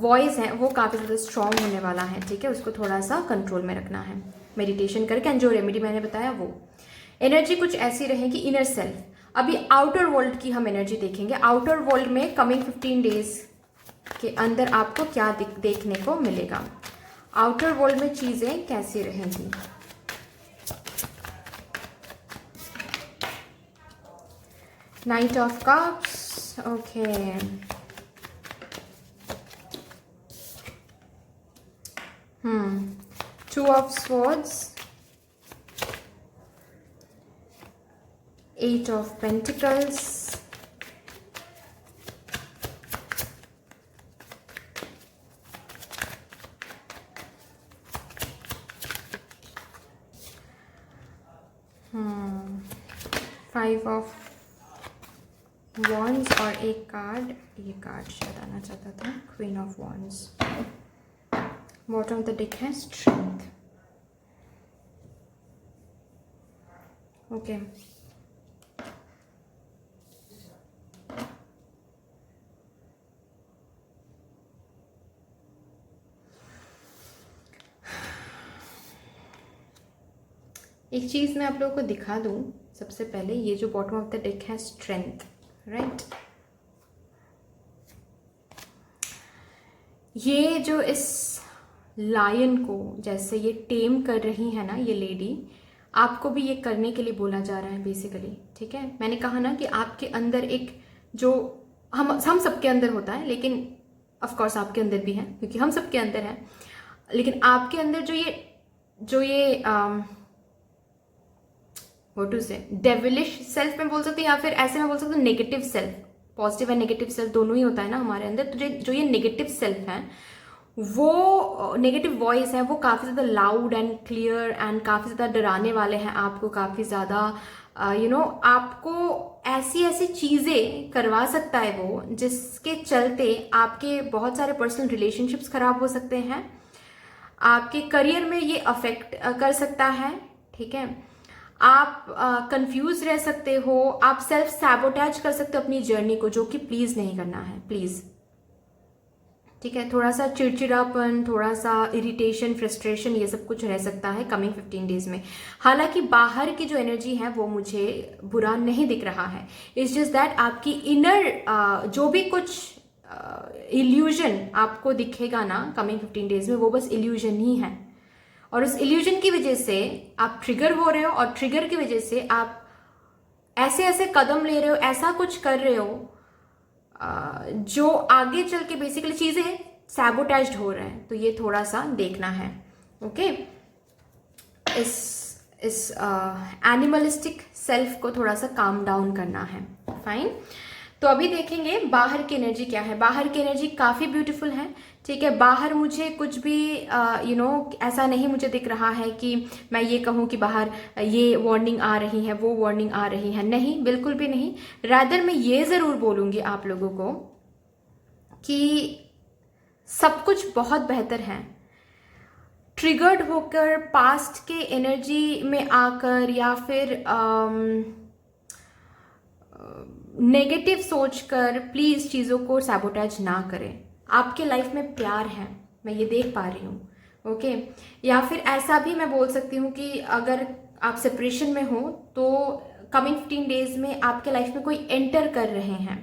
वॉइस है वो काफ़ी ज़्यादा स्ट्रॉन्ग होने वाला है, ठीक है। उसको थोड़ा सा कंट्रोल में रखना है मेडिटेशन करके, एंड जो रेमेडी मैंने बताया वो। एनर्जी कुछ ऐसी रहेगी इनर सेल्फ। अभी आउटर वर्ल्ड की हम एनर्जी देखेंगे। आउटर वर्ल्ड में कमिंग 15 डेज के अंदर आपको क्या देखने को मिलेगा, आउटर वर्ल्ड में चीज़ें कैसी रहेंगी। Night of cups, okay. Two of swords, 8 of Pentacles, five of wands और एक कार्ड, ये कार्ड शायद आना चाहता था, queen of wands. Bottom of the deck है स्ट्रेंथ, ओके। एक चीज़ मैं आप लोगों को दिखा दूं सबसे पहले, ये जो बॉटम ऑफ द डेक है स्ट्रेंथ, राइट। ये जो इस लायन को जैसे ये टेम कर रही है ना ये लेडी, आपको भी ये करने के लिए बोला जा रहा है बेसिकली, ठीक है। मैंने कहा ना कि आपके अंदर एक जो हम सबके अंदर होता है, लेकिन ऑफ कोर्स आपके अंदर भी है क्योंकि हम सबके अंदर है, लेकिन आपके अंदर जो ये व्हाट टू से डेविलिश सेल्फ में बोल सकते हैं, या फिर ऐसे में बोल सकते हैं negative self. Positive and negative self दोनों ही होता है ना हमारे अंदर। तो जो ये नेगेटिव सेल्फ है, वो नेगेटिव वॉइस है, वो काफ़ी ज़्यादा लाउड एंड क्लियर एंड काफ़ी ज़्यादा डराने वाले हैं आपको, काफ़ी ज़्यादा आपको ऐसी ऐसी चीज़ें करवा सकता है वो, जिसके चलते आपके बहुत सारे पर्सनल रिलेशनशिप्स खराब हो सकते हैं, आपके करियर में ये अफेक्ट कर सकता है, ठीक है। आप कंफ्यूज रह सकते हो, आप सेल्फ सैबोटैज कर सकते हो अपनी जर्नी को, जो कि प्लीज नहीं करना है, प्लीज, ठीक है। थोड़ा सा चिड़चिड़ापन, थोड़ा सा इरिटेशन, फ्रस्ट्रेशन, ये सब कुछ रह सकता है कमिंग 15 डेज में। हालांकि बाहर की जो एनर्जी है वो मुझे बुरा नहीं दिख रहा है, इट्स जस्ट दैट आपकी इनर जो भी कुछ इल्यूजन आपको दिखेगा ना कमिंग 15 डेज में, वो बस इल्यूजन ही है। और उस इल्यूजन की वजह से आप ट्रिगर हो रहे हो, और ट्रिगर की वजह से आप ऐसे ऐसे कदम ले रहे हो, ऐसा कुछ कर रहे हो जो आगे चल के बेसिकली चीजें सैबोटाइज्ड हो रहे हैं। तो ये थोड़ा सा देखना है, ओके। इस एनिमलिस्टिक सेल्फ को थोड़ा सा काम डाउन करना है, फाइन। तो अभी देखेंगे बाहर की एनर्जी क्या है। बाहर की एनर्जी काफ़ी ब्यूटीफुल है, ठीक है। बाहर मुझे कुछ भी ऐसा नहीं मुझे दिख रहा है कि मैं ये कहूँ कि बाहर ये वार्निंग आ रही है, वो वार्निंग आ रही है, नहीं, बिल्कुल भी नहीं। रादर मैं ये ज़रूर बोलूँगी आप लोगों को कि सब कुछ बहुत बेहतर है। ट्रिगर्ड होकर पास्ट के एनर्जी में आकर या फिर नेगेटिव सोचकर प्लीज चीज़ों को सैबोटैज ना करें। आपके लाइफ में प्यार है, मैं ये देख पा रही हूँ, ओके। या फिर ऐसा भी मैं बोल सकती हूँ कि अगर आप सेपरेशन में हो तो कमिंग 15 डेज में आपके लाइफ में कोई एंटर कर रहे हैं,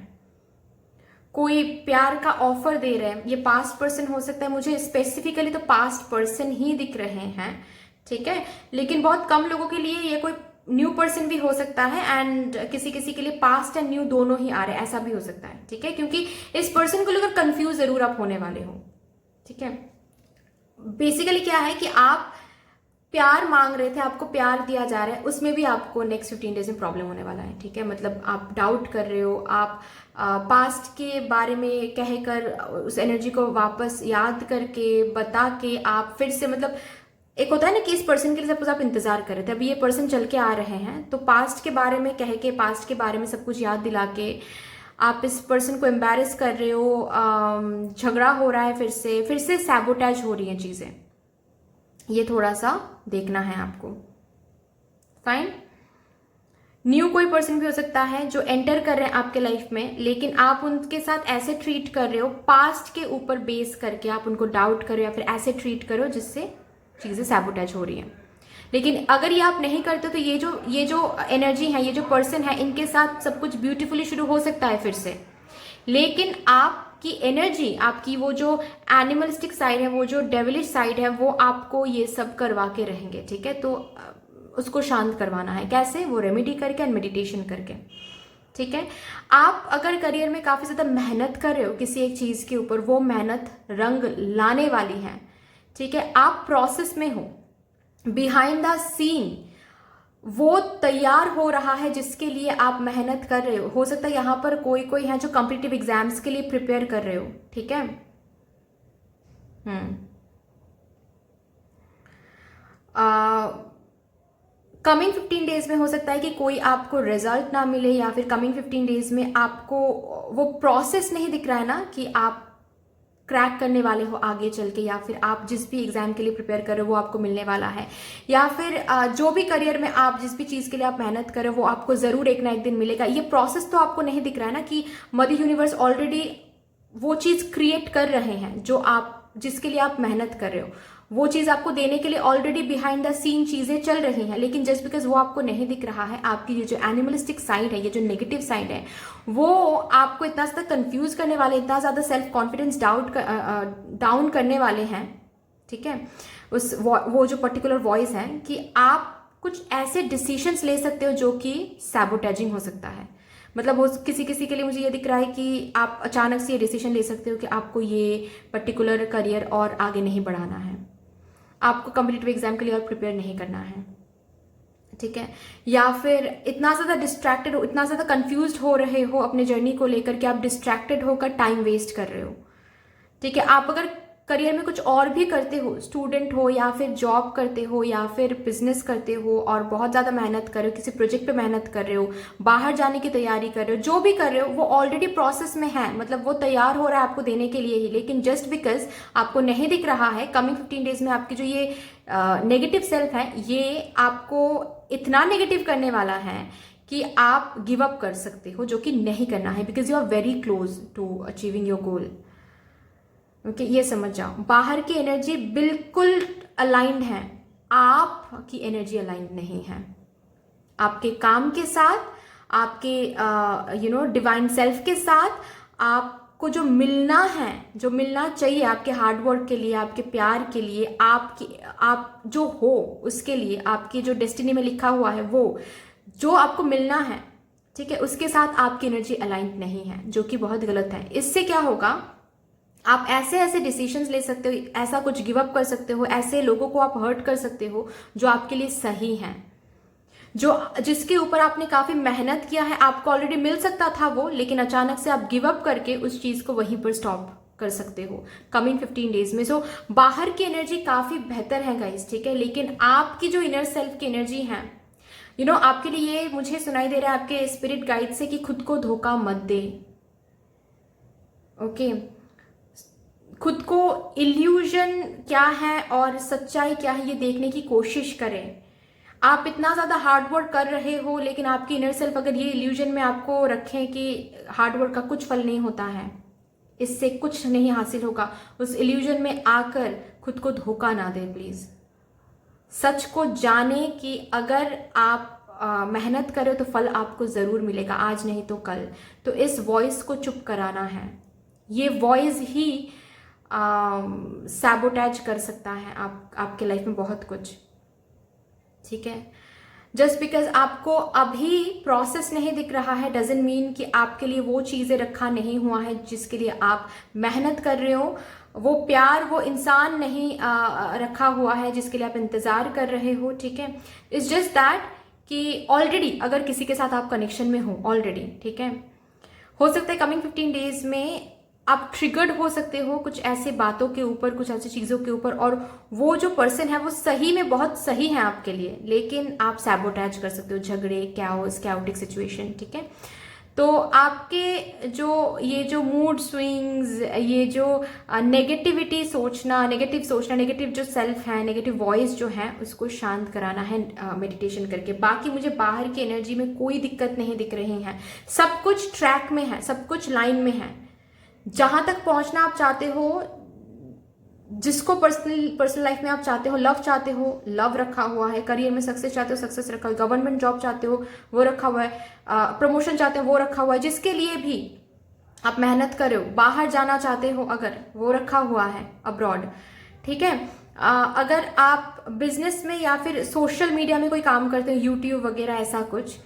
कोई प्यार का ऑफर दे रहे हैं। ये पास्ट पर्सन हो सकता है, मुझे स्पेसिफिकली तो पास्ट पर्सन ही दिख रहे हैं, ठीक है। लेकिन बहुत कम लोगों के लिए ये कोई न्यू पर्सन भी हो सकता है, एंड किसी किसी के लिए पास्ट एंड न्यू दोनों ही आ रहे हैं, ऐसा भी हो सकता है, ठीक है। क्योंकि इस पर्सन को लेकर कंफ्यूज जरूर आप होने वाले हो, ठीक है। बेसिकली क्या है कि आप प्यार मांग रहे थे, आपको प्यार दिया जा रहा है, उसमें भी आपको नेक्स्ट 15 डेज में प्रॉब्लम होने वाला है, ठीक है। मतलब आप डाउट कर रहे हो, आप पास्ट के बारे में कहकर उस एनर्जी को वापस याद करके बता के आप फिर से, मतलब एक होता है ना कि इस पर्सन के लिए सपोज आप इंतजार कर रहे थे, अभी ये पर्सन चल के आ रहे हैं, तो पास्ट के बारे में कह के, पास्ट के बारे में सब कुछ याद दिला के आप इस पर्सन को एम्बैरेस कर रहे हो, झगड़ा हो रहा है, फिर से सैबोटैज हो रही हैं चीजें। ये थोड़ा सा देखना है आपको, फाइन। न्यू कोई पर्सन भी हो सकता है जो एंटर कर रहे हैं आपके लाइफ में, लेकिन आप उनके साथ ऐसे ट्रीट कर रहे हो, पास्ट के ऊपर बेस करके आप उनको डाउट कर रहे हो या फिर ऐसे ट्रीट करो जिससे चीज़ें सैबोटेज हो रही हैं। लेकिन अगर ये आप नहीं करते तो ये जो एनर्जी है, ये जो पर्सन है, इनके साथ सब कुछ ब्यूटीफुली शुरू हो सकता है फिर से, लेकिन आपकी एनर्जी, आपकी वो जो एनिमलिस्टिक साइड है, वो जो डेविलिश साइड है, वो आपको ये सब करवा के रहेंगे। ठीक है, तो उसको शांत करवाना है। कैसे? वो रेमेडी करके एंड मेडिटेशन करके। ठीक है, आप अगर करियर में काफ़ी ज़्यादा मेहनत कर रहे हो किसी एक चीज़ के ऊपर, वो मेहनत रंग लाने वाली है। ठीक है, आप प्रोसेस में हो, बिहाइंड द सीन वो तैयार हो रहा है जिसके लिए आप मेहनत कर रहे हो सकता है यहाँ पर कोई है जो कॉम्पिटिटिव एग्जाम्स के लिए प्रिपेयर कर रहे हो। ठीक है, कमिंग 15 डेज में हो सकता है कि कोई आपको रिजल्ट ना मिले, या फिर कमिंग 15 डेज में आपको वो प्रोसेस नहीं दिख रहा है ना कि आप क्रैक करने वाले हो आगे चल के, या फिर आप जिस भी एग्जाम के लिए प्रिपेयर कर रहे हो वो आपको मिलने वाला है, या फिर जो भी करियर में आप जिस भी चीज़ के लिए आप मेहनत कर रहे हो वो आपको ज़रूर एक ना एक दिन मिलेगा। ये प्रोसेस तो आपको नहीं दिख रहा है ना कि मदर यूनिवर्स ऑलरेडी वो चीज़ क्रिएट कर रहे हैं जो आप जिसके लिए आप मेहनत कर रहे हो, वो चीज़ आपको देने के लिए ऑलरेडी बिहाइंड द सीन चीज़ें चल रही हैं। लेकिन जस्ट बिकॉज वो आपको नहीं दिख रहा है, आपकी ये जो एनिमलिस्टिक साइड है, ये जो नेगेटिव साइड है, वो आपको इतना ज़्यादा कंफ्यूज करने वाले, इतना ज़्यादा सेल्फ कॉन्फिडेंस डाउन करने वाले हैं। ठीक है, वो जो पर्टिकुलर वॉइस है कि आप कुछ ऐसे डिसीजंस ले सकते हो जो कि सैबोटेजिंग हो सकता है। मतलब वो किसी के लिए मुझे ये दिख रहा है कि आप अचानक से ये डिसीजन ले सकते हो कि आपको ये पर्टिकुलर करियर और आगे नहीं बढ़ाना है, आपको कॉम्पिटिटिव एग्जाम के लिए और प्रिपेयर नहीं करना है। ठीक है, या फिर इतना ज़्यादा डिस्ट्रैक्टेड हो, इतना ज़्यादा कंफ्यूज्ड हो रहे हो अपने जर्नी को लेकर कि आप डिस्ट्रैक्टेड होकर टाइम वेस्ट कर रहे हो। ठीक है, आप अगर करियर में कुछ और भी करते हो, स्टूडेंट हो या फिर जॉब करते हो या फिर बिजनेस करते हो और बहुत ज़्यादा मेहनत कर रहे हो, किसी प्रोजेक्ट पे मेहनत कर रहे हो, बाहर जाने की तैयारी कर रहे हो, जो भी कर रहे हो वो ऑलरेडी प्रोसेस में है, मतलब वो तैयार हो रहा है आपको देने के लिए ही। लेकिन जस्ट बिकॉज आपको नहीं दिख रहा है, कमिंग 15 डेज में आपकी जो ये नेगेटिव सेल्फ है ये आपको इतना नेगेटिव करने वाला है कि आप गिव अप कर सकते हो, जो कि नहीं करना है, because you are very close to achieving your goal. Okay, ये समझ जाओ, बाहर की एनर्जी बिल्कुल अलाइंड है, आपकी एनर्जी अलाइंड नहीं है आपके काम के साथ, आपके डिवाइन सेल्फ के साथ। आपको जो मिलना है, जो मिलना चाहिए आपके हार्डवर्क के लिए, आपके प्यार के लिए, आप जो हो उसके लिए, आपकी जो डेस्टिनी में लिखा हुआ है वो जो आपको मिलना है, ठीक है, उसके साथ आपकी एनर्जी अलाइंड नहीं है, जो कि बहुत गलत है। इससे क्या होगा, आप ऐसे ऐसे डिसीजंस ले सकते हो, ऐसा कुछ गिव अप कर सकते हो, ऐसे लोगों को आप हर्ट कर सकते हो जो आपके लिए सही हैं, जिसके ऊपर आपने काफी मेहनत किया है, आपको ऑलरेडी मिल सकता था वो, लेकिन अचानक से आप गिव अप करके उस चीज को वहीं पर स्टॉप कर सकते हो कमिंग 15 डेज में। सो बाहर की एनर्जी काफी बेहतर है गाइस, ठीक है, लेकिन आपकी जो इनर सेल्फ की एनर्जी है, आपके लिए ये मुझे सुनाई दे रहा है आपके स्पिरिट गाइड से कि खुद को धोखा मत दे। ओके, खुद को इल्यूजन क्या है और सच्चाई क्या है ये देखने की कोशिश करें। आप इतना ज़्यादा हार्डवर्क कर रहे हो, लेकिन आपकी इनर सेल्फ अगर ये इल्यूजन में आपको रखें कि हार्डवर्क का कुछ फल नहीं होता है, इससे कुछ नहीं हासिल होगा, उस इल्यूजन में आकर खुद को धोखा ना दे प्लीज़। सच को जाने कि अगर आप मेहनत करें तो फल आपको ज़रूर मिलेगा, आज नहीं तो कल। तो इस वॉइस को चुप कराना है, ये वॉइस ही सैबोटेज कर सकता है आपके लाइफ में बहुत कुछ। ठीक है, जस्ट बिकॉज आपको अभी प्रोसेस नहीं दिख रहा है डजंट मीन कि आपके लिए वो चीज़ें रखा नहीं हुआ है जिसके लिए आप मेहनत कर रहे हो, वो प्यार, वो इंसान नहीं रखा हुआ है जिसके लिए आप इंतज़ार कर रहे हो। ठीक है, इट्स जस्ट दैट कि ऑलरेडी अगर किसी के साथ आप कनेक्शन में हो ऑलरेडी, ठीक है, हो सकता है कमिंग 15 डेज में आप ट्रिगर्ड हो सकते हो कुछ ऐसे बातों के ऊपर, कुछ ऐसी चीज़ों के ऊपर, और वो जो पर्सन है वो सही में बहुत सही है आपके लिए, लेकिन आप सैबोटेज कर सकते हो, झगड़े, कैओस, कैओटिक सिचुएशन। ठीक है, तो आपके ये जो मूड स्विंग्स, ये जो नेगेटिविटी सोचना, नेगेटिव जो सेल्फ है, नेगेटिव वॉइस जो है, उसको शांत कराना है मेडिटेशन करके। बाकी मुझे बाहर की एनर्जी में कोई दिक्कत नहीं दिख रही है, सब कुछ ट्रैक में है, सब कुछ लाइन में है। जहां तक पहुंचना आप चाहते हो, जिसको पर्सनल लाइफ में आप चाहते हो, लव चाहते हो, लव रखा हुआ है। करियर में सक्सेस चाहते हो, सक्सेस रखा हुआ है। गवर्नमेंट जॉब चाहते हो, वो रखा हुआ है। प्रमोशन चाहते हो, वो रखा हुआ है। जिसके लिए भी आप मेहनत कर रहे हो, बाहर जाना चाहते हो अगर, वो रखा हुआ है अब्रॉड, ठीक है। अगर आप बिजनेस में या फिर सोशल मीडिया में कोई काम करते हो, यूट्यूब वगैरह ऐसा कुछ,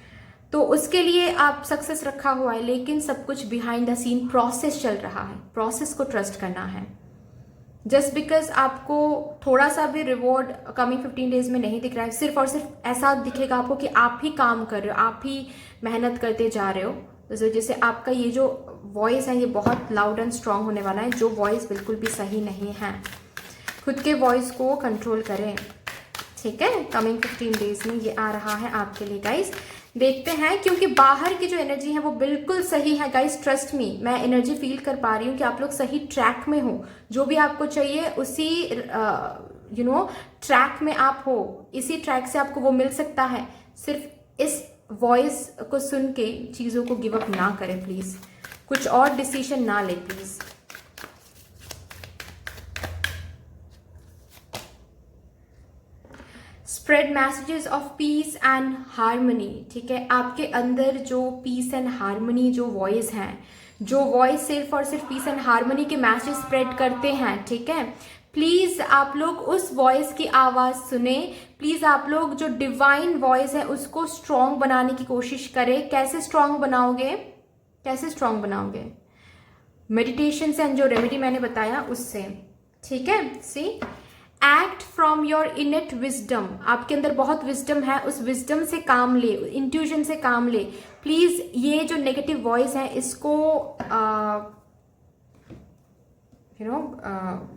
तो उसके लिए आप सक्सेस रखा हुआ है। लेकिन सब कुछ बिहाइंड द सीन प्रोसेस चल रहा है, प्रोसेस को ट्रस्ट करना है। जस्ट बिकॉज आपको थोड़ा सा भी रिवॉर्ड कमिंग 15 डेज में नहीं दिख रहा है, सिर्फ और सिर्फ ऐसा दिखेगा आपको कि आप ही काम कर रहे हो, आप ही मेहनत करते जा रहे हो, इस वजह से आपका ये जो वॉइस है ये बहुत लाउड एंड स्ट्रांग होने वाला है, जो वॉइस बिल्कुल भी सही नहीं है। खुद के वॉइस को कंट्रोल करें, ठीक है। कमिंग 15 डेज में ये आ रहा है आपके लिए गाइस। देखते हैं, क्योंकि बाहर की जो एनर्जी है वो बिल्कुल सही है गाइस, ट्रस्ट मी। मैं एनर्जी फील कर पा रही हूँ कि आप लोग सही ट्रैक में हो। जो भी आपको चाहिए उसी ट्रैक में आप हो, इसी ट्रैक से आपको वो मिल सकता है। सिर्फ इस वॉइस को सुन के चीज़ों को गिव अप ना करें प्लीज़, कुछ और डिसीजन ना ले please. Spread messages of peace and harmony, ठीक है। आपके अंदर जो पीस एंड हारमोनी जो वॉइस है, जो वॉइस सिर्फ और सिर्फ पीस एंड हारमोनी के मैसेज स्प्रेड करते हैं, ठीक है। प्लीज आप लोग उस वॉइस की आवाज सुने। प्लीज आप लोग जो डिवाइन वॉइस है उसको स्ट्रॉन्ग बनाने की कोशिश करें। कैसे स्ट्रॉन्ग बनाओगे, कैसे स्ट्रॉन्ग बनाओगे? मेडिटेशन से, जो रेमेडी मैंने बताया उससे, ठीक है। See, act from your innate wisdom. आपके अंदर बहुत विजडम है, उस विजडम से काम ले, इंट्यूजन से काम ले। प्लीज ये जो नेगेटिव वॉइस है इसको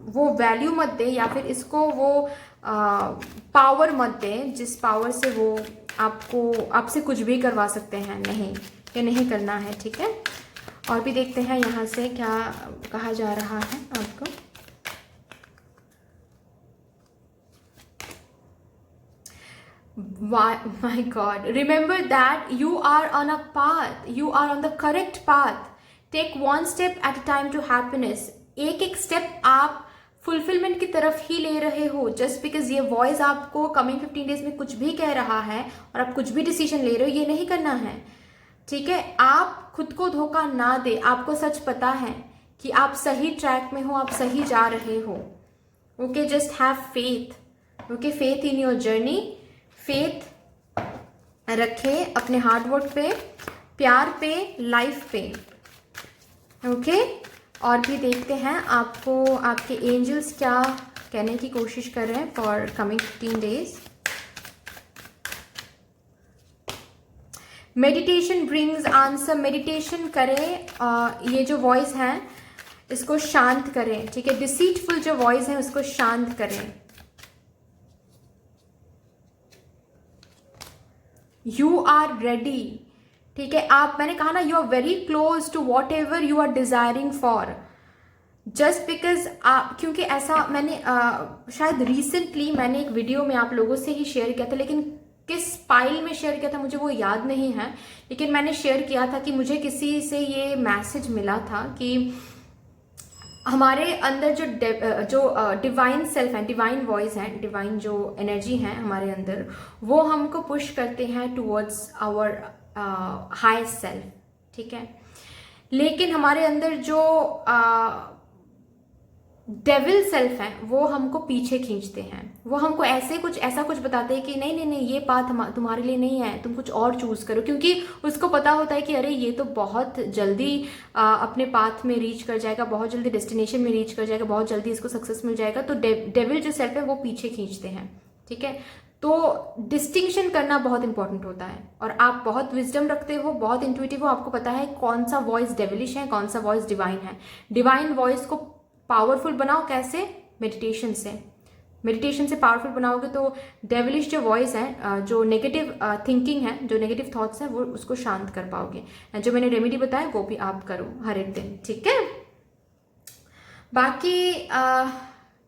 वो वैल्यू मत दे, या फिर इसको वो पावर मत दे जिस पावर से वो आपसे कुछ भी करवा सकते हैं। नहीं, ये नहीं करना है, ठीक है। और भी देखते हैं यहाँ से क्या कहा जा रहा है आपको। My God, remember that you are on a path, you are on the correct path. Take one step at a time to happiness. एक एक स्टेप आप फुलफिलमेंट की तरफ ही ले रहे हो। जस्ट बिकॉज ये वॉइस आपको कमिंग 15 डेज में कुछ भी कह रहा है और आप कुछ भी डिसीजन ले रहे हो, ये नहीं करना है, ठीक है। आप खुद को धोखा ना दे। आपको सच पता है कि आप सही ट्रैक में हो, आप सही जा रहे हो। Okay, just have faith. Okay, faith in your journey. Faith रखे अपने हार्ड वर्क पे, प्यार पे, लाइफ पे। ओके, और भी देखते हैं आपको आपके एंजल्स क्या कहने की कोशिश कर रहे हैं for coming 15 days. Meditation brings answer. Meditation करें, ये जो वॉइस है इसको शांत करें, ठीक है। डिसीटफुल जो वॉइस है उसको शांत करें। यू आर रेडी, ठीक है। मैंने कहा ना, you are very close to whatever you are desiring for. Just because क्योंकि ऐसा मैंने शायद रिसेंटली मैंने एक वीडियो में आप लोगों से ही शेयर किया था, लेकिन किस पाइल में शेयर किया था मुझे वो याद नहीं है। लेकिन मैंने शेयर किया था कि मुझे किसी से ये मैसेज मिला था कि हमारे अंदर जो डिवाइन सेल्फ है, डिवाइन वॉइस है, डिवाइन जो एनर्जी है हमारे अंदर, वो हमको पुश करते हैं टुवर्ड्स आवर हाईएस्ट सेल्फ, ठीक है। लेकिन हमारे अंदर जो डेविल सेल्फ है वो हमको पीछे खींचते हैं। वो हमको ऐसा कुछ बताते हैं कि नहीं नहीं नहीं, ये पाथ तुम्हारे लिए नहीं है, तुम कुछ और चूज करो। क्योंकि उसको पता होता है कि अरे ये तो बहुत जल्दी अपने पाथ में रीच कर जाएगा, बहुत जल्दी डेस्टिनेशन में रीच कर जाएगा, बहुत जल्दी इसको सक्सेस मिल जाएगा। तो डेविल जो सेल्फ है वो पीछे खींचते हैं, ठीक है। तो डिस्टिंक्शन करना बहुत इंपॉर्टेंट होता है। और आप बहुत विजडम रखते हो, बहुत इंट्यूटिव हो, आपको पता है कौन सा वॉइस डेविलिश है, कौन सा वॉइस डिवाइन है। डिवाइन वॉइस को पावरफुल बनाओ कैसे? मेडिटेशन से। मेडिटेशन से पावरफुल बनाओगे तो डेविलिश जो वॉइस है, जो नेगेटिव थिंकिंग है, जो नेगेटिव थॉट्स हैं, वो उसको शांत कर पाओगे। जो मैंने रेमेडी बताया वो भी आप करो हर एक दिन, ठीक है। बाकी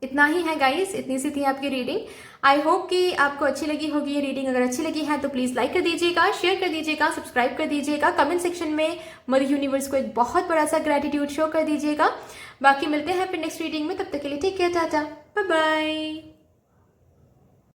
इतना ही है गाइस, इतनी सी थी आपकी रीडिंग। आई होप कि आपको अच्छी लगी होगी ये रीडिंग। अगर अच्छी लगी है तो प्लीज़ लाइक कर दीजिएगा, शेयर कर दीजिएगा, सब्सक्राइब कर दीजिएगा, कमेंट सेक्शन में मदर यूनिवर्स को एक बहुत बड़ा सा ग्रेटिट्यूड शो कर दीजिएगा। बाकी मिलते हैं फिर नेक्स्ट रीडिंग में, तब तक के लिए ठीक है, टाटा, बाय बाय।